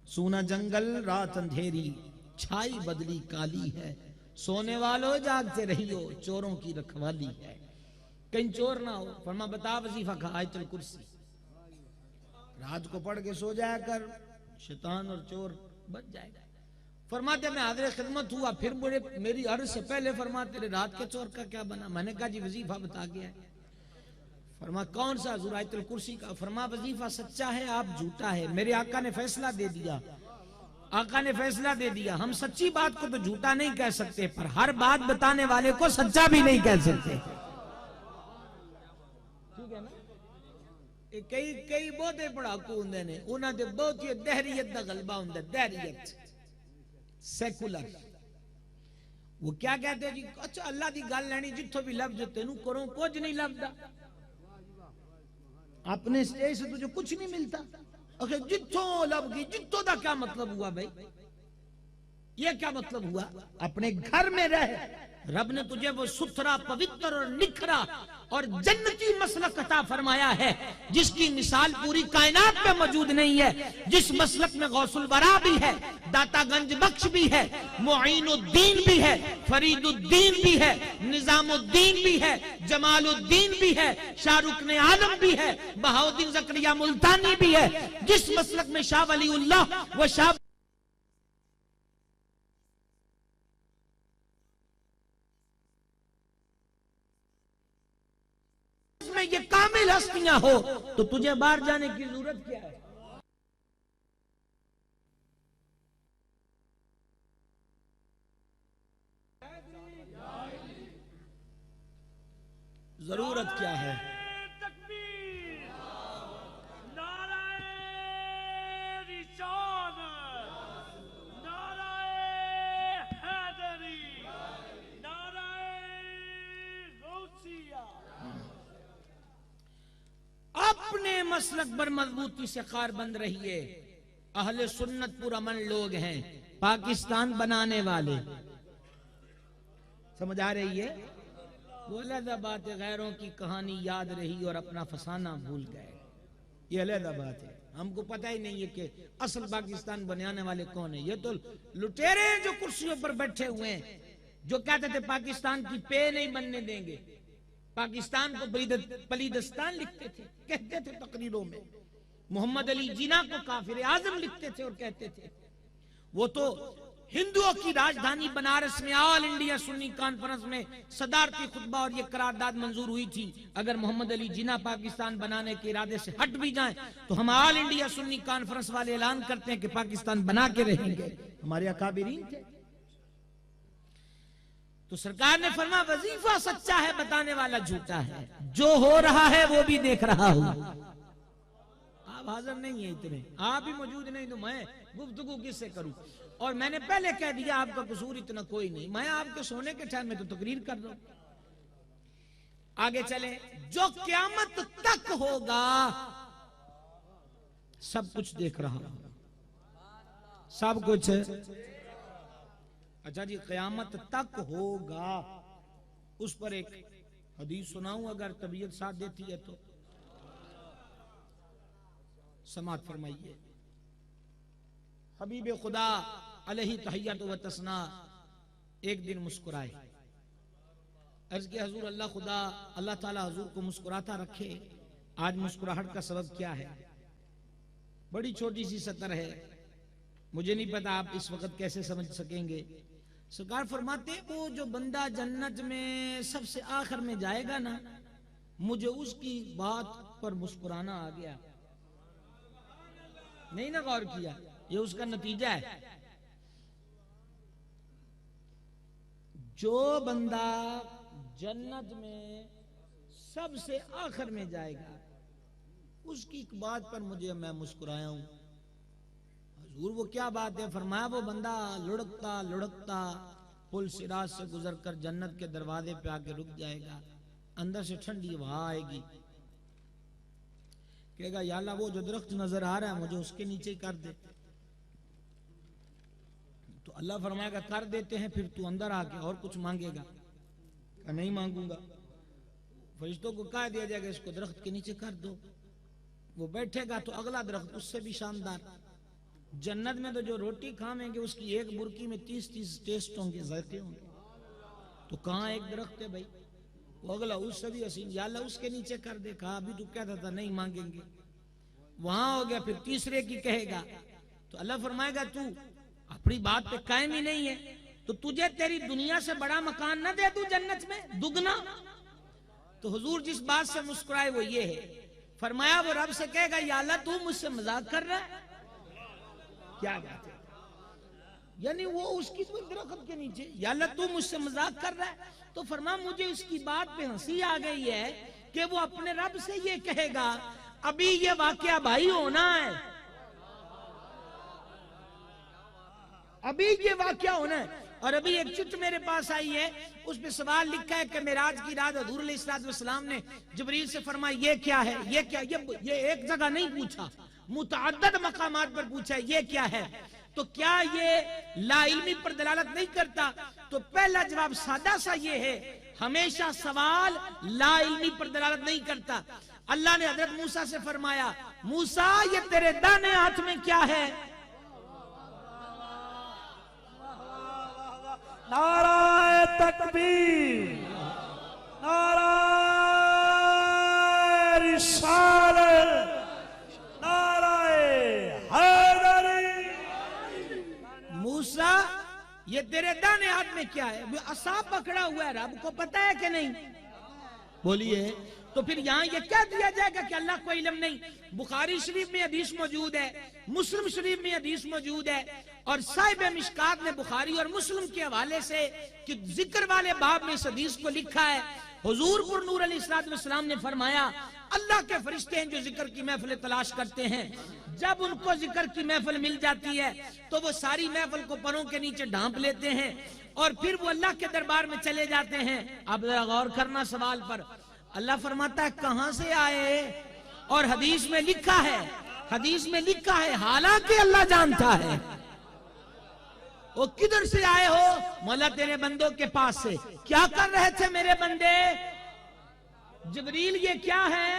सूना जंगल रात अंधेरी, छाई बदली काली है, सोने वालों जागते रहियो, चोरों की रखवाली है। कहीं चोर ना हो। फरमा बता वजीफा का, आयतुल कुर्सी रात को पढ़ के सो जाया कर, शैतान और चोर बच जाएगा। फरमाते मैं हाजिर खिदमत हुआ, फिर मुझे मेरी अर्ज से पहले फरमा तेरे रात के चोर का क्या बना? मैंने कहा जी वजीफा बता गया है। फरमा कौन सा? हुजूर आयतुल कुर्सी का। फरमा वजीफा सच्चा है, आप झूठा है, मेरे आका ने फैसला दे दिया, आका ने फैसला दे दिया, हम सच्ची बात को तो झूठा नहीं कह सकते, पर हर बात बताने वाले को सच्चा भी नहीं कह सकते। ठीक है ना? कई कई बहुते पढ़ाकू होंगे ने, उन्हां ते बहुत ही दहरियत दा गलबा हुंदा, दहरियत सेकुलर। वो क्या कहते हैं जी, अच्छा अल्लाह दी गल लैनी जिथों भी लफ्ज तेनू करो कुछ नहीं लभदा, अपने स्टेज से तुझे कुछ नहीं मिलता। अगर जिथों लभ गई, जिथों का क्या मतलब हुआ भाई? ये क्या मतलब हुआ? अपने घर में रह, रब ने तुझे वो सुथरा, पवित्र और निखरा और जन्नती मसलक अता फरमाया है जिसकी मिसाल पूरी कायनात में मौजूद नहीं है। जिस मसलक में गौसुल वरा भी है, दातागंज बख्श भी है, मुईनुद्दीन भी है, फरीदुद्दीन भी है, निजामुद्दीन भी है, जमालुद्दीन भी है, शाहरुख ने आलम भी है, बहाउद्दीन जकरिया मुल्तानी भी है। जिस मसलक में शाह वलीउल्लाह वो शाह में ये कामिल हस्तियां हो, तो तुझे बाहर जाने की जरूरत क्या है? जरूरत क्या है? तकबीर, नाराए रिसालत, नाराए हैदरी, नाराए गौसिया। अपने मसलक पर मजबूती से कारबंद रहिए। अहले सुन्नत पुरअमन लोग हैं, पाकिस्तान बनाने वाले। समझ आ रही है? वो अलहदा बात है, गैरों की कहानी याद रही और अपना फसाना भूल गए, ये अलहदा बात है। हमको पता ही नहीं है कि असल पाकिस्तान बनाने वाले कौन है। ये तो लुटेरे जो कुर्सियों पर बैठे हुए हैं, जो कहते थे पाकिस्तान की पे नहीं बनने देंगे, पाकिस्तान को पलीदस्तान लिखते थे, कहते थे तकरीरों में, मोहम्मद अली जिना को काफिर आजम लिखते थे और कहते थे। वो तो हिंदुओं की राजधानी बनारस में ऑल इंडिया सुन्नी कॉन्फ्रेंस में सदारती खुतबा और ये करारदाद मंजूर हुई थी, अगर मोहम्मद अली जिना पाकिस्तान बनाने के इरादे से हट भी जाएं तो हम ऑल इंडिया सुन्नी कॉन्फ्रेंस वाले ऐलान करते हैं कि पाकिस्तान बना के रहेंगे। हमारे अकाबिरीन थे। तो सरकार ने फरमा वजीफा सच्चा है, बताने वाला झूठा है। जो हो रहा है वो भी देख रहा हूं। आप हाजिर नहीं है इतने, आप ही मौजूद नहीं तो मैं गुफ्तगू किससे करूं? और मैंने पहले कह दिया आपका कसूर इतना कोई नहीं, मैं आपके सोने के टाइम में तो तकरीर कर रहा हूं। आगे चले, जो क़यामत तक होगा सब कुछ देख रहा हूं, सब कुछ। अच्छा जी, क़यामत तक होगा, उस पर एक हदीस सुनाऊं अगर तबीयत साथ देती है तो? समात फरमाइए। हबीब खुदा अलैहि तहियत व तसना एक दिन मुस्कुराए। अर्ज के हजूर अल्लाह खुदा, अल्लाह ताला हजूर को मुस्कुराता रखे। आज मुस्कुराहट का सबब क्या है? बड़ी छोटी सी सतर है, मुझे नहीं पता आप इस वक्त कैसे समझ सकेंगे। सरकार फरमाते, वो जो बंदा जन्नत में सबसे आखिर में जाएगा ना, मुझे उसकी बात पर मुस्कुराना आ गया। नहीं ना गौर किया? ये उसका नतीजा है। जो बंदा जन्नत में सबसे आखिर में जाएगा, उसकी एक बात पर मैं मुस्कुराया हूं। हुजूर वो क्या बात है? फरमाया, वो बंदा लुढ़कता लुढ़कता पुल सिराज से गुजरकर जन्नत के दरवाजे पे आके रुक जाएगा। अंदर से ठंडी हवा आएगी, कहेगा या अल्लाह वो जो दरख्त नजर आ रहा है मुझे उसके नीचे ही कर दे। तो अल्लाह फरमाएगा कर देते हैं, फिर तू अंदर आके और कुछ मांगेगा? नहीं मांगूंगा। फरिश्तों को कह दिया जाएगा इसको दरख्त के नीचे कर दो। वो बैठेगा तो अगला दरख्त उससे भी शानदार। जन्नत में तो जो रोटी खाएंगे उसकी एक बुरकी में 30-30 टेस्ट होंगे, जायके होंगे। तो कहाँ एक दरख्त है भाई? वो अगला उससे भी हसीन, या अल्लाह उसके नीचे कर दे। कहा अभी तू कहता था नहीं मांगेंगे, वहां हो गया, फिर तीसरे की कहेगा। तो अल्लाह फरमाएगा तू अपनी बात पे कायम ही नहीं है, तो तुझे तेरी दुनिया से बड़ा मकान न दे दूं जन्नत में दुगना? तो हुजूर जिस बात से मुस्कुराए वो ये है, फरमाया वो रब से कहेगा या अल्लाह तू मुझसे मजाक कर रहा है? क्या बात है? यानी वो उसकी दरख्त के नीचे। या अल्लाह तू मुझसे मजाक कर रहा है? तो फरमा मुझे इसकी बात पे हंसी आ गई है कि वो अपने रब से ये कहेगा अभी ये वाकया भाई होना है, अभी ये वाकया होना है। और अभी एक चिट्ठी मेरे पास आई है, उस पे सवाल लिखा है कि मेराज की रात हजूर अलैहिस्सलाम ने जिब्रील से फरमाया ये क्या है, ये क्या, ये एक जगह नहीं पूछा, मुतअद्दिद मकामात पर पूछा है ये क्या है। तो क्या ये लाइल्मी पर दलालत नहीं करता? तो पहला जवाब सादा सा ये है, हमेशा सवाल लाइल्मी पर दलालत नहीं करता। अल्लाह ने हजरत मूसा से फरमाया मूसा ये तेरे दाने हाथ में क्या है? नाराए तकबीर, नाराए रिसालत, नाराए हैदरी। मूसा ये तेरे दाने हाथ में क्या है? असा पकड़ा हुआ है, रब को पता है कि नहीं? बोलिए। तो फिर यहाँ ये क्या दिया जाएगा कि अल्लाह को इल्म नहीं? बुखारी शरीफ में हदीस मौजूद है, मुस्लिम शरीफ में हदीस मौजूद है, और साहिब मिशकात ने बुखारी और मुस्लिम के हवाले से कि जिक्र वाले बाब में इस हदीस को लिखा है। हुजूर पुर नूर अलैहिस्सलाम ने फरमाया अल्लाह के फरिश्ते हैं जो जिक्र की महफिल तलाश करते हैं, जब उनको जिक्र की महफिल मिल जाती है तो वो सारी महफिल को परों के नीचे ढांप लेते हैं और फिर वो अल्लाह के दरबार में चले जाते हैं। अब जरा गौर करना सवाल पर। अल्लाह फरमाता है कहां से आए? और हदीस में लिखा है, हदीस में लिखा है, हालांकि अल्लाह जानता है वो किधर से आए हो? मौला तेरे बंदों के पास से। क्या कर रहे थे मेरे बंदे? जिब्रील ये क्या है?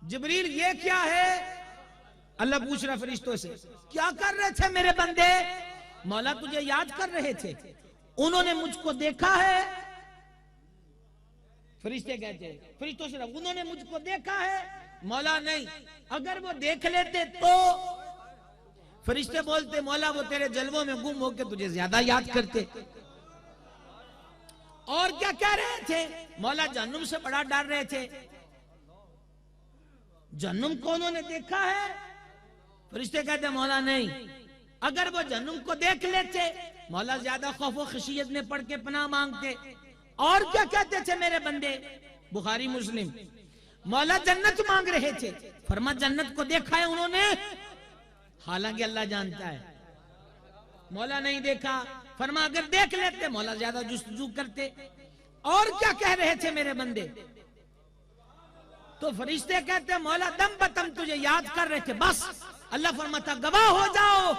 जिब्रील ये क्या है? अल्लाह पूछ रहा फरिश्तों से क्या कर रहे थे मेरे बंदे? मौला तुझे याद कर रहे थे, उन्होंने मुझको देखा है। फरिश्ते कहते हैं फरिश्तों से उन्होंने मुझको देखा है? मौला नहीं। अगर वो देख लेते तो? फरिश्ते बोलते मौला वो तेरे जलवों में गुम होकर तुझे ज्यादा याद करते। और क्या कह रहे थे? मौला जहन्नुम से बड़ा डर रहे थे। जहन्नुम को उन्होंने देखा है? फरिश्ते कहते मौला नहीं। अगर वो जहन्नुम को देख लेते मौला ज्यादा खौफ व खशियत में पड़ के पनाह मांगते। और क्या कहते थे मेरे बंदे? बुखारी मुस्लिम। मौला जन्नत मांग रहे थे, फरमा जन्नत को देखा है उन्होंने? हालांकि अल्लाह जानता है। मौला नहीं देखा। फरमा अगर देख लेते मौला ज्यादा जुस्तजू करते। और क्या कह रहे थे मेरे बंदे? तो फरिश्ते कहते मौला दम बदम तुझे याद कर रहे थे बस। अल्लाह फरमाता गवाह हो जाओ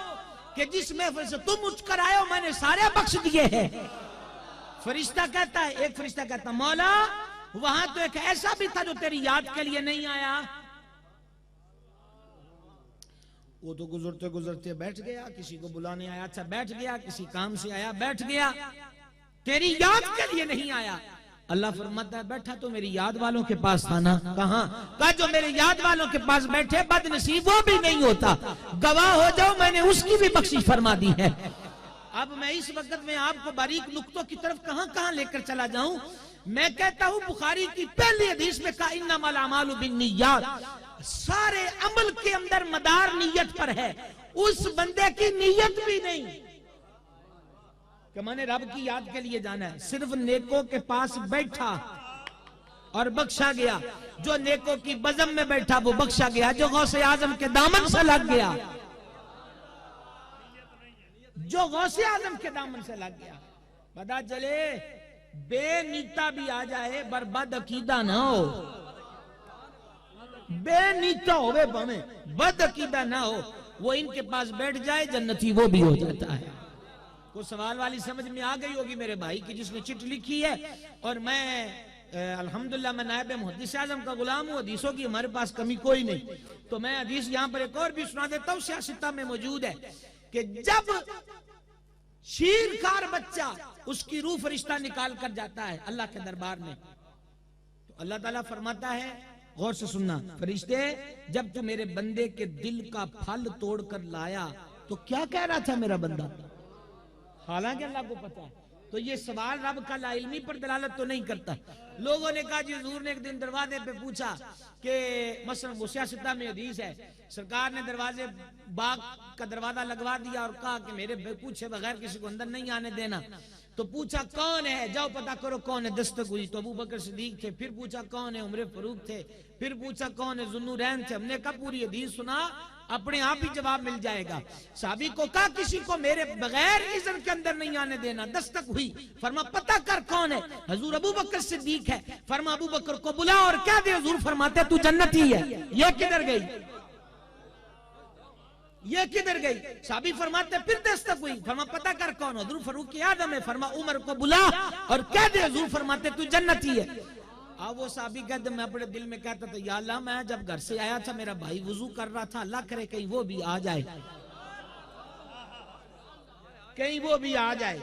कि जिस महफिल से तुम उठकर आए हो मैंने सारे बख्श दिए हैं। फरिश्ता कहता है, एक फरिश्ता कहता मौला वहां तो एक ऐसा भी था जो तेरी याद के लिए नहीं आया। वो तो गुजरते गुजरते बैठ गया, किसी को बुलाने आया अच्छा बैठ गया, किसी काम से आया बैठ गया, तेरी याद के लिए नहीं आया। अल्लाह फरमाता है बैठा तो मेरी याद वालों के पास था ना। कहां? कहा जो मेरे याद वालों के पास बैठे बदनसीब वो भी नहीं होता। गवाह हो जाओ मैंने उसकी भी बख्शिश फरमा दी है। अब मैं इस वक्त में आपको बारीक नुक्तों की तरफ कहां कहां लेकर चला जाऊं। मैं कहता हूं बुखारी की पहली हदीस में कहा इन्नमल अमालु बिन्नियात, सारे अमल के अंदर मदार नीयत पर है। उस बंदे की नीयत भी नहीं कि मैंने रब की याद के लिए जाना है, सिर्फ नेकों के पास बैठा और बख्शा गया। जो नेकों की बज़म में बैठा वो बख्शा गया, जो गौसे आजम के दामन से लग गया, जो गौसे आजम के दामन से लग गया। पता चले बेनीता भी आ जाए बर्बाद अकीदा ना हो, बेनीता होवे बने बद अकीदा ना हो, वो इनके पास बैठ जाए जन्नती वो भी हो जाता है। कुछ सवाल वाली समझ में आ गई होगी मेरे भाई की जिसने चिट्ठी लिखी है। और मैं अल्हम्दुलिल्लाह मैं नायब मुहद्दिस आज़म का गुलाम हूँ, हदीसों की हमारे पास कमी कोई नहीं। तो मैं हदीस यहाँ पर एक और भी सुना देता हूँ, सियासता में मौजूद है कि जब शीरखार बच्चा उसकी रूह फरिश्ता निकाल कर जाता है अल्लाह के दरबार में, तो अल्लाह ताला फरमाता है, गौर से सुनना, फरिश्ते जब तू मेरे बंदे के दिल का फल तोड़ कर लाया तो क्या कह रहा था मेरा बंदा? हालांकि अल्लाह को पता है। तो ये सवाल रब का लाइल्मी पर दलालत तो नहीं करता। लोगों ने कहा जी हुजूर ने एक दिन दरवाजे पे पूछा कि मसलन वो सियासत में हदीस है, सरकार ने दरवाजे बाग का दरवाजा लगवा दिया और कहा कि मेरे पूछे बगैर किसी को अंदर नहीं आने देना। तो पूछा कौन है, जाओ पता करो कौन है। दस्तक हुई तो अबू बकर सिद्दीक थे। फिर पूछा कौन है, उमर फारूक थे। फिर पूछा कौन है, जुन्नूरैन थे। हमने कहा पूरी हदीस सुना, अपने आप ही जवाब मिल जाएगा। साहबी को कहा किसी को मेरे बगैर इज़्न के अंदर नहीं आने देना। दस्तक हुई, फरमा पता कर कौन है। हजूर अबू बकर सिद्दीक है। फरमा अबू बकर को बुला और क्या दे। हजूर फरमाते तू जन्नती है। ये किधर गई, ये किधर गई। साहबी फरमाते फिर दस्तक हुई, फरमा पता कर कौन। हजूर फारूक की आदम है। फरमा उमर को बुला और क्या दे। हजूर फरमाते तू जन्नती है। अब वो साहबी कहते मैं अपने दिल में कहता था या अल्लाह मैं जब घर से आया था मेरा भाई वुजू कर रहा था, अल्लाह करे कहीं वो भी आ जाए, कहीं वो भी आ जाए।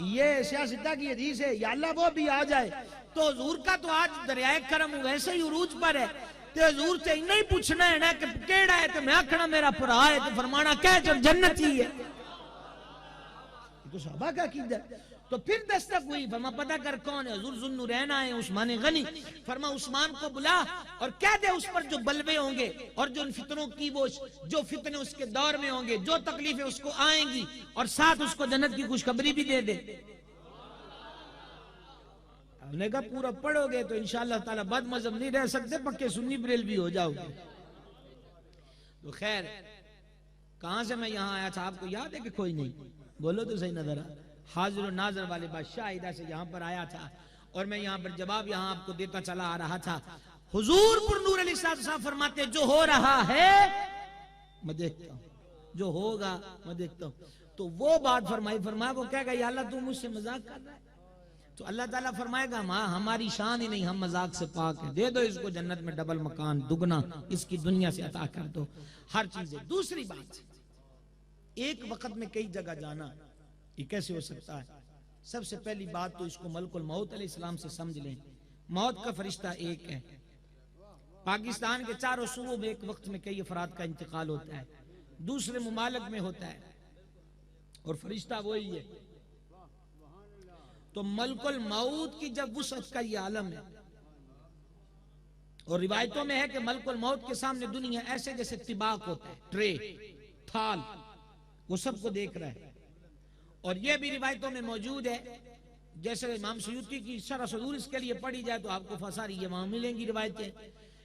ये सियासता की हदीस है, या अल्लाह वो भी आ जाए। तो हुजूर का तो आज दरियाए करम वैसे ही उरूज पर है। ते हुजूर से इन्ना ही पूछना है ना कि केड़ा है, तो मैं आखना मेरा भरा है, तो फरमाना कह जब जन्नती है। तो सहाबा का कीदा। तो फिर दस्तक हुई, फरमा पता कर कौन है। हुजूर जुन्नूरैन आए, उस्मान गनी। फरमा उस्मान को बुला और कह दे उस पर जो बलवे होंगे और जो इन फितनों की वो जो फितने उसके दौर में होंगे, जो तकलीफें उसको आएंगी, और साथ उसको जन्नत की खुशखबरी भी दे दे। हमने कहा पूरा पढ़ोगे तो इंशाअल्लाह ताला बद मजहब नहीं रह सकते, पक्के सुन्नी बरेल भी हो जाओगे। तो खैर कहां से मैं यहां आया था आपको याद है कि कोई नहीं? बोलो तो सही नजर आ। हाजिर और नाजर वाले बादशाह इधर से यहाँ पर आया था और मैं यहाँ पर जवाब यहाँ आपको देता चला आ रहा था। हुजूर नूर अलैहिस्सलाम फरमाते जो हो रहा है मैं देखता हूँ, जो होगा मैं देखता हूँ। तो वो बात फरमाया वो क्या कहा, अल्लाह तू मुझसे मजाक कर रहा है? तो अल्लाह ताला फरमाएगा माँ हमारी शान ही नहीं, हम मजाक से पाक है, दे दो इसको जन्नत में डबल मकान दुगना इसकी दुनिया से अता कर दो, हर चीज है। दूसरी बात, एक वक्त में कई जगह जाना ये कैसे हो सकता है? सबसे पहली बात तो इसको मलकुल मौत अलैहिस्सलाम से समझ लें। मौत का फरिश्ता एक है। पाकिस्तान के चारों सूबों में एक वक्त में कई अफराद का इंतकाल होता है, दूसरे मुमालिक में होता है और फरिश्ता वही है। तो मलकुल मौत की जब वुसअत का ये आलम है, और रिवायतों में है कि मलकुल मौत के सामने दुनिया ऐसे जैसे तिबाक होता है, ट्रे थाल, वो सबको देख रहा है। और ये भी रिवायतों में मौजूद है, जैसे इमाम सयूती की शरह सदूर इसके लिए पढ़ी जाए तो आपको फसारी ये वहां मिलेंगी रिवायतें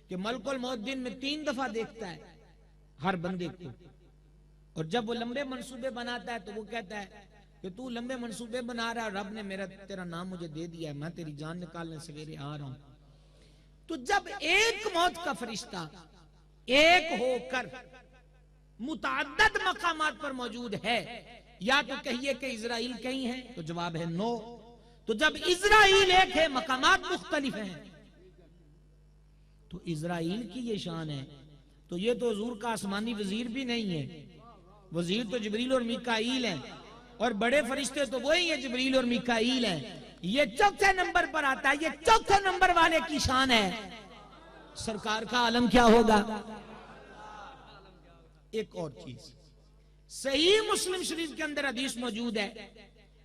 कि मलकुल मौत दिन में 3 दफा देखता है हर बंदे को। और जब वो लंबे मंसूबे बनाता है तो वो कहता है कि तू लंबे मंसूबे बना रहा है, रब ने तेरा नाम मुझे दे दिया है, मैं तेरी जान निकालने सवेरे आ रहा हूं। तो जब एक मौत का फरिश्ता एक होकर मुतअद्दिद मकामात पर मौजूद है, या तो कहिए कि इजराइल कहीं है, तो जवाब है नो। तो जब इजराइल एक है मकामात मुख्तलिफ हैं, तो इजराइल की ये शान है। तो ये तो हुजूर का आसमानी वजीर भी नहीं है, वजीर तो जिब्रील और मीकाईल हैं, और बड़े फरिश्ते तो वही है जिब्रील और मीकाईल हैं। ये चौथे नंबर पर आता है, ये चौथे नंबर वाले की शान है। सरकार का आलम क्या होगा? एक और चीज, सही मुस्लिम शरीफ के अंदर हदीस मौजूद है,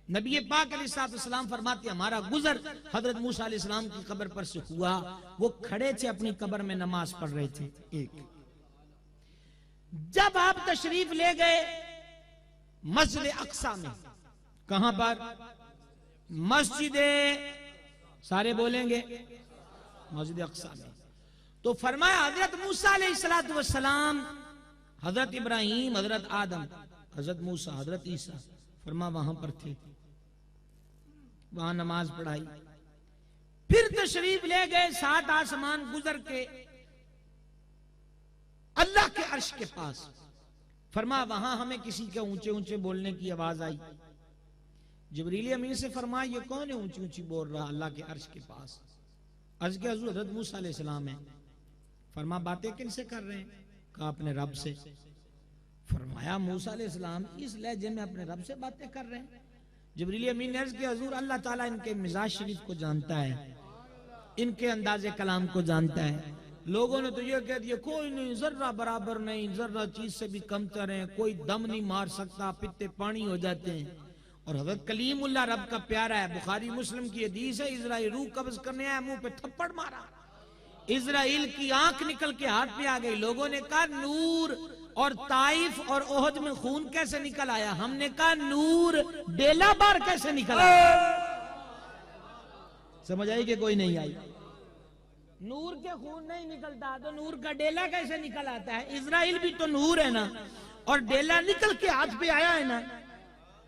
नबी पाक अलैहिस्सलाम फरमाते हमारा गुजर हजरत मूसा अलैहिस्सलाम की कब्र पर से हुआ, वो खड़े थे अपनी कब्र में नमाज पढ़ रहे थे। एक जब आप तशरीफ ले गए मस्जिद अक्सा में, कहां पर? मस्जिद, सारे बोलेंगे मस्जिद अक्सा में। तो फरमाया हजरत मूसा अलैहिस्सलाम, हजरत इब्राहिम, हजरत आदम, हजरत मूसा, हजरत ईसा, फरमा वहां पर थे, वहां नमाज पढ़ाई। फिर तशरीफ ले गए 7 आसमान गुजर के अल्लाह के अर्श के पास, फरमा वहां हमें किसी के ऊंचे ऊंचे बोलने की आवाज आई। जिब्रील अमीन से फरमा ये कौन है ऊंची ऊंची बोल रहा अल्लाह के अर्श के पास? अर्ज के हुजूर हजरत मूसा अलैहिस्सलाम है। फरमा बातें किनसे कर रहे हैं? कहा अपने रब से। फरमाया मूसा अलैहिस्सलाम इस लहजे में अपने रब से बातें कर रहे हैं? जिब्रील अमीन ने अर्ज किया हुजूर अल्लाह ताला इनके मिजाज शरीफ को जानता है, इनके अंदाजे कलाम को जानता है। लोगों ने तो ये कह दिया कोई नहीं, जर्रा बराबर नहीं, जर्रा चीज से भी कम तरह, कोई दम नहीं मार सकता, पित्ते पानी हो जाते हैं। और हजरत कलीमुल्लाह रब का प्यारा है, बुखारी मुस्लिम की हदीस है, इजराइल रूह कब्ज करने आया, मुंह पे थप्पड़ मारा, इजराइल की आंख निकल के हाथ पे आ गई। लोगों ने कहा नूर, और ताइफ और ओहद में खून कैसे निकल आया? हमने कहा नूर डेला बार कैसे निकल आया? समझ आई कि कोई नहीं आई? नूर के खून नहीं निकलता तो नूर का डेला कैसे निकल आता है? इजराइल भी तो नूर है ना, और डेला निकल के हाथ पे आया है ना।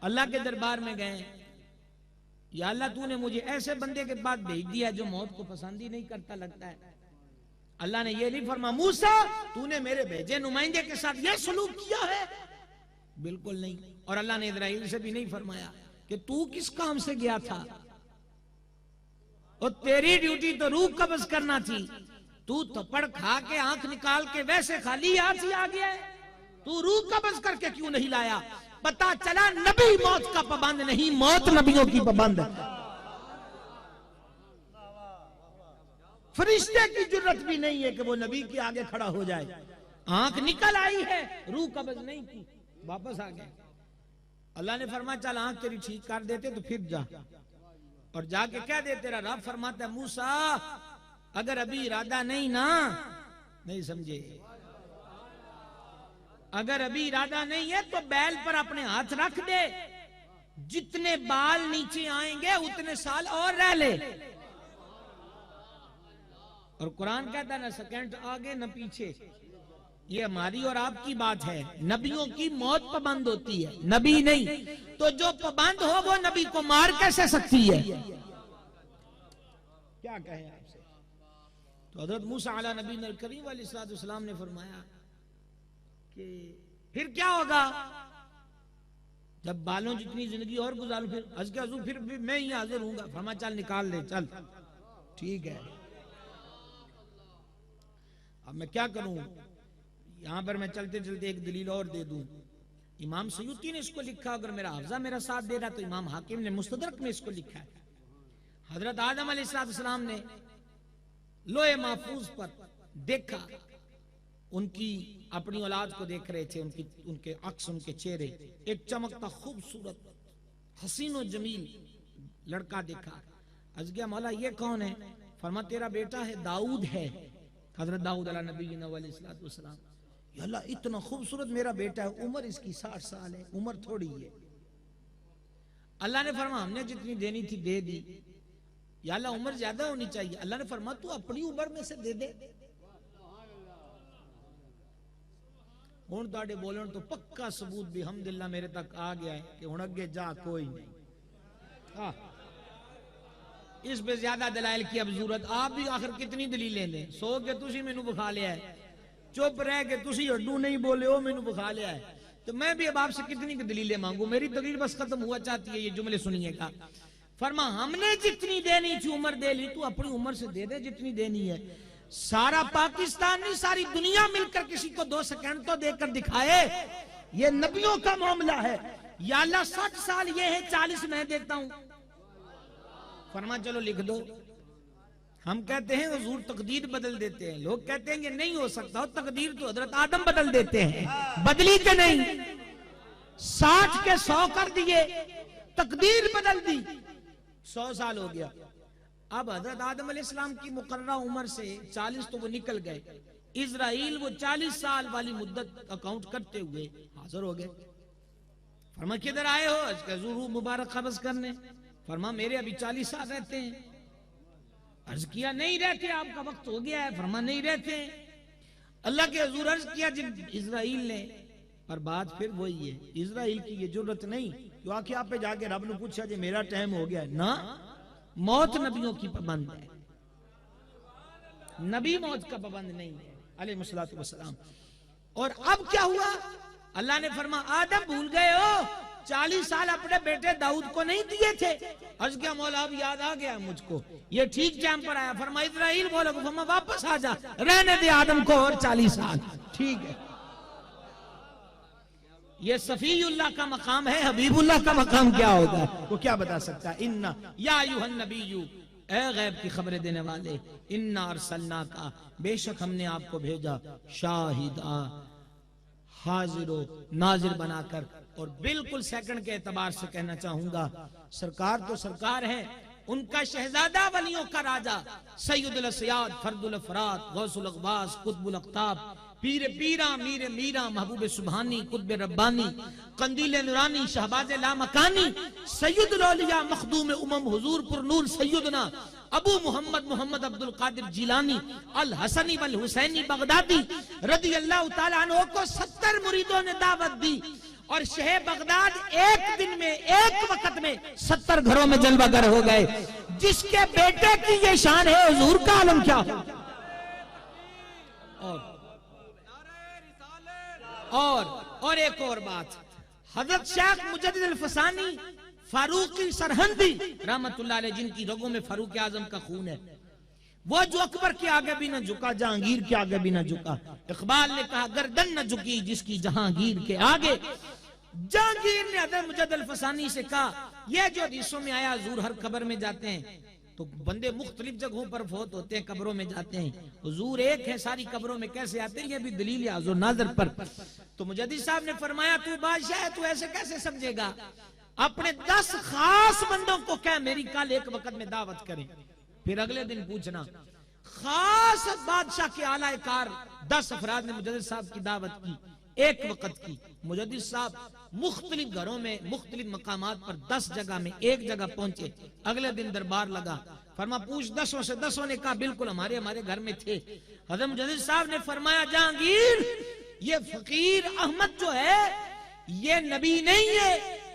अल्लाह के दरबार में गए, या अल्लाह तूने मुझे ऐसे बंदे के पास भेज दिया जो मौत को पसंद ही नहीं करता लगता है। अल्लाह ने ये नहीं फरमा मूसा तूने मेरे भेजे नुमाइंदे के साथ ये सलूक किया है, बिल्कुल नहीं। और अल्लाह ने इजराइल से भी नहीं फरमाया कि तू किस काम से गया था, और तेरी ड्यूटी तो रूह कब्ज करना थी, तू थप्पड़ खा के आंख निकाल के वैसे खाली हाथ ही आ गया है, तू रूह कब्ज करके क्यों नहीं लाया? पता चला नबी मौत का पाबंद नहीं, मौत नबियों की पाबंद है। फरिश्ते की जरूरत भी नहीं है कि वो नबी के आगे खड़ा हो जाए। आंख निकल आई है, रूह कब्ज नहीं की, वापस आ गए। अल्लाह ने फरमाया चल आंख तेरी ठीक कर देते तो फिर जा, और जाके क्या दे, तेरा रब फरमाता है मूसा अगर अभी इरादा नहीं ना, नहीं समझे, अगर अभी इरादा नहीं है तो बैल पर अपने हाथ रख दे, जितने बाल नीचे आएंगे उतने साल और रह ले। और कुरान कहता है ना सेकंड आगे न पीछे, ये हमारी और आपकी बात है। नबियों की मौत पाबंद होती है, नबी नहीं। तो जो पाबंद हो वो नबी को मार कैसे सकती है? क्या कहें आपसे? तो हजरत मूसा अला नबी करीम अलैहिस्सलाम ने फरमाया कि फिर क्या होगा जब बालों जितनी जिंदगी और गुजारूं, फिर हज के हजूर फिर भी मैं ही हाजिर हूंगा। फरमा चल निकाल ले, चल ठीक है। अब मैं क्या करूं? यहां पर मैं चलते चलते एक दलील और दे दूं। इमाम सयूती ने इसको लिखा, अगर मेरा हाफजा मेरा साथ दे रहा तो इमाम हाकिम ने मुस्तदरक में इसको लिखा है। हजरत आदम अलैहिस्सलाम ने लोहे महफूज पर देखा, उनकी अपनी औलाद को देख रहे थे, उनके अक्स, उनके चेहरे, एक चमकता खूबसूरत हसीन और जमील लड़का देखा। अर्ज किया मौला ये कौन है? फरमा तेरा बेटा है, दाऊद है, हजरत दाऊद अला नबी अलैहिस्सलाम। या अल्लाह इतना खूबसूरत मेरा बेटा है, उम्र इसकी 60 साल है, उम्र थोड़ी है। अल्लाह ने फरमा हमने जितनी देनी थी दे दी। या अल्लाह उम्र ज्यादा होनी चाहिए। अल्लाह ने फरमा तू अपनी उम्र में से दे दे। हुण तुहाडे बोलण तो पक्का सबूत भी हमदुलिल्लाह मेरे तक आ गया है कि हुण अगे जा कोई नहीं। हाँ, इस पे ज्यादा दलाइल की अब जरूरत, आप भी आखिर कितनी दलीलें दें? सो के तुसी मैनू बुखा लिया है, चुप रह के तुसी हड्डू नहीं बोले हो मैनू बुखा लिया है, तो मैं भी अब आपसे कितनी की दलीलें मांगू? मेरी तकरीर बस खत्म हुआ चाहती है, ये जुमले सुनिएगा। फरमा हमने जितनी देनी थी उम्र दे ली, तू अपनी उम्र से दे दे जितनी देनी है। सारा पाकिस्तान नहीं, सारी दुनिया मिलकर किसी को 2 सेकंड तो देकर दिखाए। ये नबियों का मामला है। या अल्लाह 60 साल ये है, 40 मैं देता हूं। फरमा चलो लिख दो। हम कहते हैं हुजूर तकदीर बदल देते हैं, लोग कहते हैं कि नहीं हो सकता हो, तकदीर तो हजरत आदम बदल देते हैं, बदली के नहीं। 60 के 100 कर दिए, तकदीर बदल दी, 100 साल हो गया। अब हजरत आदम अलैहिस्सलाम की मुकर्ररा उम्र से 40 तो वो निकल गए। इजराइल वो 40 साल वाली मुद्दत अकाउंट करते हुए हाजिर हो गए। फरमा किधर आए हो? रूह मुबारक कब्ज करने। फरमा मेरे अभी 40 साल रहते हैं। अर्ज किया नहीं रहते, आपका वक्त हो गया है। फरमा नहीं रहते। अल्लाह के हुजूर अर्ज किया जिन इजराइल ने, पर बात फिर वही है, इजराइल की ये जरूरत नहीं कि आके आप पे जाके रब ने पूछा जी मेरा टाइम हो गया है ना। मौत नबियों की पाबंद है, नबी मौत का पाबंद नहीं है अलैहिस्सलातु वस्सलाम। और अब क्या हुआ? अल्लाह ने फरमा आदम भूल गए हो, 40 साल अपने बेटे दाऊद को नहीं दिए थे। अर्ज किया मौला अब याद आ गया मुझको, ये ठीक टाइम पर आया। फरमा इजराइल बोलो, फरमा वापस आ जा, रहने दे आदम को और 40 साल। ठीक है, ये सफीउल्लाह का मकाम है, हबीबुल्लाह का मकाम क्या होगा वो क्या बता सकता है। इन्ना या अय्युहन नबिय्यु, ए गैब की खबरें देने वाले, इन्ना अरसलना का, बेशक हमने आपको भेजा, शाहिदा, हाजिरो नाजिर बनाकर, और बिल्कुल सेकंड के एतबार से कहना चाहूंगा, सरकार तो सरकार है, उनका शहजादा वलियों का राजा सैयदुल असयाद फर्दुल अफराद गौसुल अक़बास कुतुबुल अक़ताब पीर पीरा मीर मीरा महबूब सुभानी कुतुब रब्बानी कंदील नूरानी शहबाज लामकानी सैयदुल औलिया मखदूम उमम हुजूर पुरनूर सैयदना अबू मोहम्मद मोहम्मद अब्दुल कादिर जिलानी अल हसनी वल हुसैनी बगदादी रदी अल्लाह तआला अन्हु को 70 मुरीदों ने दावत दी और शहर बगदाद एक दिन में एक वक्त में 70 घरों में जलवागर हो गए। जिसके बेटे की ये शान है, हुजूर का आलम क्या हो। और एक और बात, हजरत शेख मुजद्दिद अल-फसानी फारूकी सरहंदी रहमतुल्लाह अलैह, जिनकी रगों में फारूक आजम का खून है, वो जो अकबर के आगे भी न झुका, जहांगीर के आगे भी न झुका। इकबाल ने कहा गर्दन न झुकी जिसकी जहांगीर के आगे। जहांगीर ने हजरत मुजद्दिद अल-फसानी से कहा, यह जो हदीसों में आया हुजूर हर कब्र में जाते हैं, तो बंदे मुख्तलिफ जगहों पर फौत होते हैं, कब्रों में जाते हैं, हुजूर एक है, सारी कब्रों में कैसे आते हैं, ये भी दलील है हुजूर नाज़र पर। तो मुजद्दिद साहब ने फरमाया, तू बादशाह है, तू ऐसे कैसे समझेगा, अपने 10 खास बंदों को कह मेरी कल एक वक्त में दावत करें, फिर अगले दिन पूछना। खास बादशाह के आलाकार 10 अफराद ने मुजद्दिद साहब की दावत की, एक वक्त की। मुजद्दिद साहब मुख्तलिफ घरों में मुख्तलिफ मकामात पर 10 जगह में एक जगह पहुंचे। अगले दिन दरबार लगा, फरमा पूछ 10 से। 10 ने कहा बिल्कुल हमारे घर में थे। हज़रत मुजद्दिद साहब ने फरमाया, जहांगीर ये फकीर अहमद जो है ये नबी नहीं है,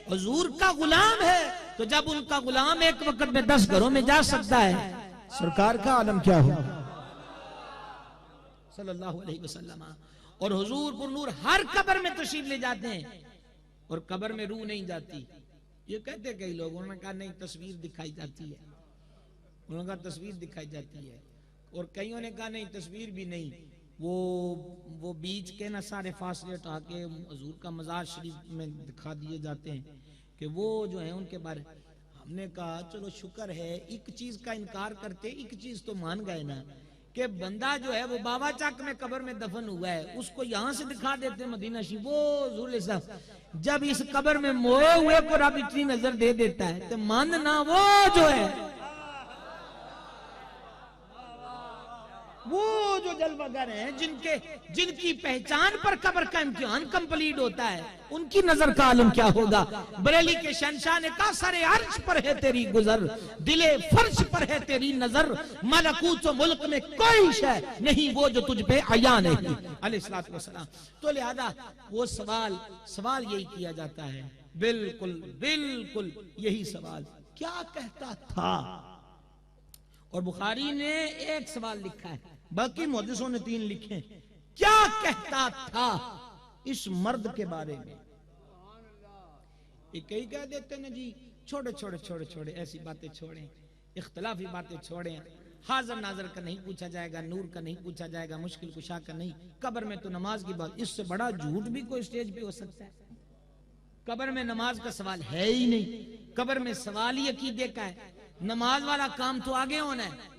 हुजूर का गुलाम है। तो जब उनका गुलाम एक वक्त में 10 घरों में जा सकता है, सरकार का आलम क्या हो सल्लल्लाहु अलैहि वसल्लम। और हुजूर पुरनूर हर कब्र में तशरीफ ले जाते हैं और कब्र में रूह नहीं जाती। ये कहते कई लोग, उन्होंने कहा नहीं तस्वीर दिखाई जाती है, उन्होंने कहा तस्वीर दिखाई जाती है, और कईयों ने कहा नहीं तस्वीर भी नहीं, वो बीच के ना सारे फासले उठा के हुजूर का मज़ार शरीफ में दिखा दिए जाते हैं कि वो जो है उनके बारे। हमने कहा चलो शुक्र है, एक चीज का इनकार करते, एक चीज तो मान गए ना कि बंदा जो है वो बाबा चक में कब्र में दफन हुआ है, उसको यहाँ से दिखा देते मदीना शरीफ। वो हुजूर साहब जब इस कब्र में मोए हुए को रब इतनी नजर दे देता है, तो मानना वो जो है वो जो जलवागर हैं, जिनकी पहचान पर कब्र का इम्तिहान कंप्लीट होता है, उनकी नजर का आलम क्या होगा। बरेली के शहंशाह ने कहा, सरे अर्श पर है तेरी गुजर, दिले फर्श पर है तेरी नजर, मलकूत व मुल्क में कोई शय नहीं वो जो तुझ पे अया नहीं अलैहिस्सलातु वस्सलाम। तो लिहाजा वो सवाल यही किया जाता है, बिल्कुल बिल्कुल यही सवाल, क्या कहता था। और बुखारी ने एक सवाल लिखा है, बाकी मुहद्दिसों ने 3 लिखे, क्या कहता था इस मर्द के बारे में। ये कई कह देते ना जी छोड़े ऐसी बातें छोड़ें, इख्तिलाफी बातें छोड़ें, हाजिर नाजर का नहीं पूछा जाएगा, नूर का नहीं पूछा जाएगा, मुश्किल कुशा का नहीं, कब्र में तो नमाज की बात, इससे बड़ा झूठ भी कोई स्टेज पे हो सकता है। कब्र में नमाज का सवाल है ही नहीं, कब्र में सवाल ही अकीदे का है, नमाज वाला काम तो आगे होना है।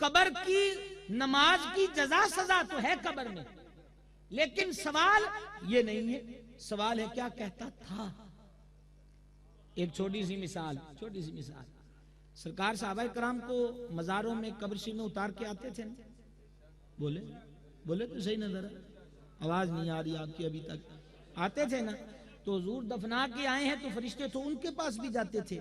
कब्र की नमाज की जजा सजा तो है कब्र में, लेकिन सवाल ये नहीं है, सवाल है क्या कहता था। एक छोटी सी मिसाल, सरकार साहबाए कराम को मजारों में कब्र शरीफ में उतार के आते थे ना, बोले तो सही नजर, आवाज नहीं आ रही आपकी अभी तक, आते थे ना। तो हुजूर दफना के आए हैं तो फरिश्ते तो उनके पास भी जाते थे,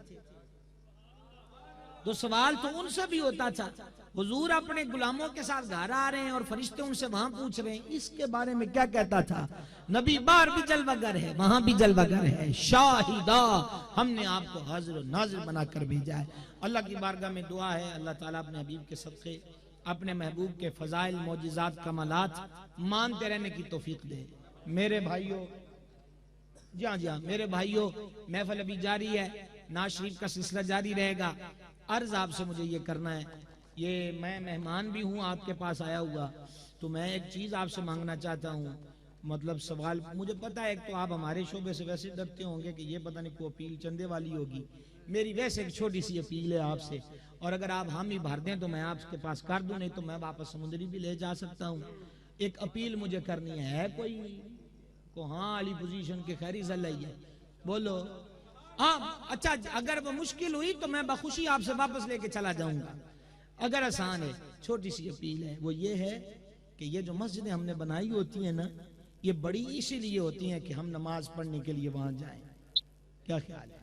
तो सवाल तो उनसे भी होता था। हुजूर अपने गुलामों के साथ घर आ रहे हैं और फरिश्ते उनसे वहां पूछ रहे हैं, इसके बारे में क्या कहता था। नबी बार भी जलवागर है, वहां भी जलवागर है, शाहिदा हमने आपको हाजिर नाजिर बनाकर भेजा है। अल्लाह की बारगाह में दुआ है, अल्लाह ताला अपने हबीब के सदक़े अपने महबूब के फजाइल मौजिज़ात कमालात मानते रहने की तौफीक दे। मेरे भाइयों, जी हाँ मेरे भाइयों, महफिल अभी जारी है, नाज शरीफ का सिलसिला जारी रहेगा। अर्ज आपसे मुझे ये करना है, ये मैं मेहमान भी हूँ आपके पास आया हुआ, तो मैं एक चीज आपसे मांगना चाहता हूँ। मतलब सवाल मुझे पता है, एक तो आप हमारे शोबे से वैसे डरते होंगे कि ये पता नहीं कोई अपील चंदे वाली होगी, मेरी वैसे एक छोटी सी अपील है आपसे, और अगर आप हामी भर दें तो मैं आपके पास कर दूं, नहीं तो मैं वापस समुद्री भी ले जा सकता हूँ। एक अपील मुझे करनी है, को हाँ वाली पोजीशन के खैरी सही है, बोलो हाँ। अच्छा, अगर वो मुश्किल हुई तो मैं बखुशी आपसे वापस लेके चला जाऊंगा। अगर आसान है, छोटी सी अपील है, वो ये है कि ये जो मस्जिदें हमने बनाई होती हैं ना, ये बड़ी इसीलिए होती हैं कि हम नमाज पढ़ने के लिए वहां जाएं। क्या ख्याल है,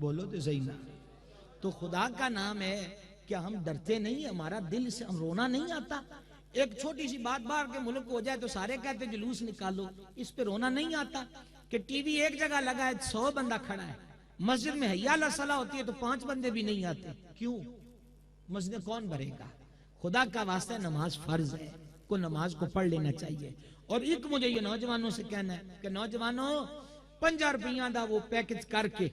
बोलो तो सही ना। तो खुदा का नाम है, क्या हम डरते नहीं, हमारा दिल से हम रोना नहीं आता? एक छोटी सी बात बाहर के मुल्क हो जाए तो सारे कहते जुलूस निकालो, इस पे रोना नहीं आता? कि टीवी एक जगह लगा है, 100 बंदा खड़ा है, मस्जिद में हय्या अला सलाह होती है तो 5 बंदे भी नहीं आते, क्यों? मस्जिद कौन भरेगा? खुदा का वास्ता नमाज फर्ज है, को नमाज को पढ़ लेना चाहिए। और एक मुझे ये नौजवानों से कहना है कि नौजवानों, 50 रुपया का वो पैकेज करके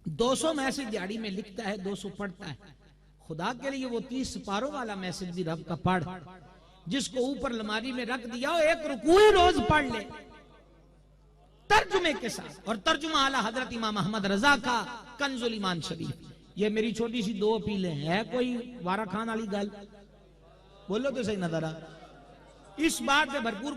200 मैसेज दिहाड़ी में लिखता है, 200 पढ़ता है। खुदा के लिए वो 30 सिपारों वाला मैसेज भी रब का पढ़, जिसको ऊपर अलमारी में रख दिया, एक रुकू ही रोज पढ़ ले तर्जुमे के साथ। और तर्जुमा आला हजरत इमाम अहमद रजा का कंजुल ईमान शरीफ। ये मेरी छोटी सी 2 अपीलें हैं, कोई वारा खान वाली गल? बोलो तो सही नजर आ। इस बात से भरपूर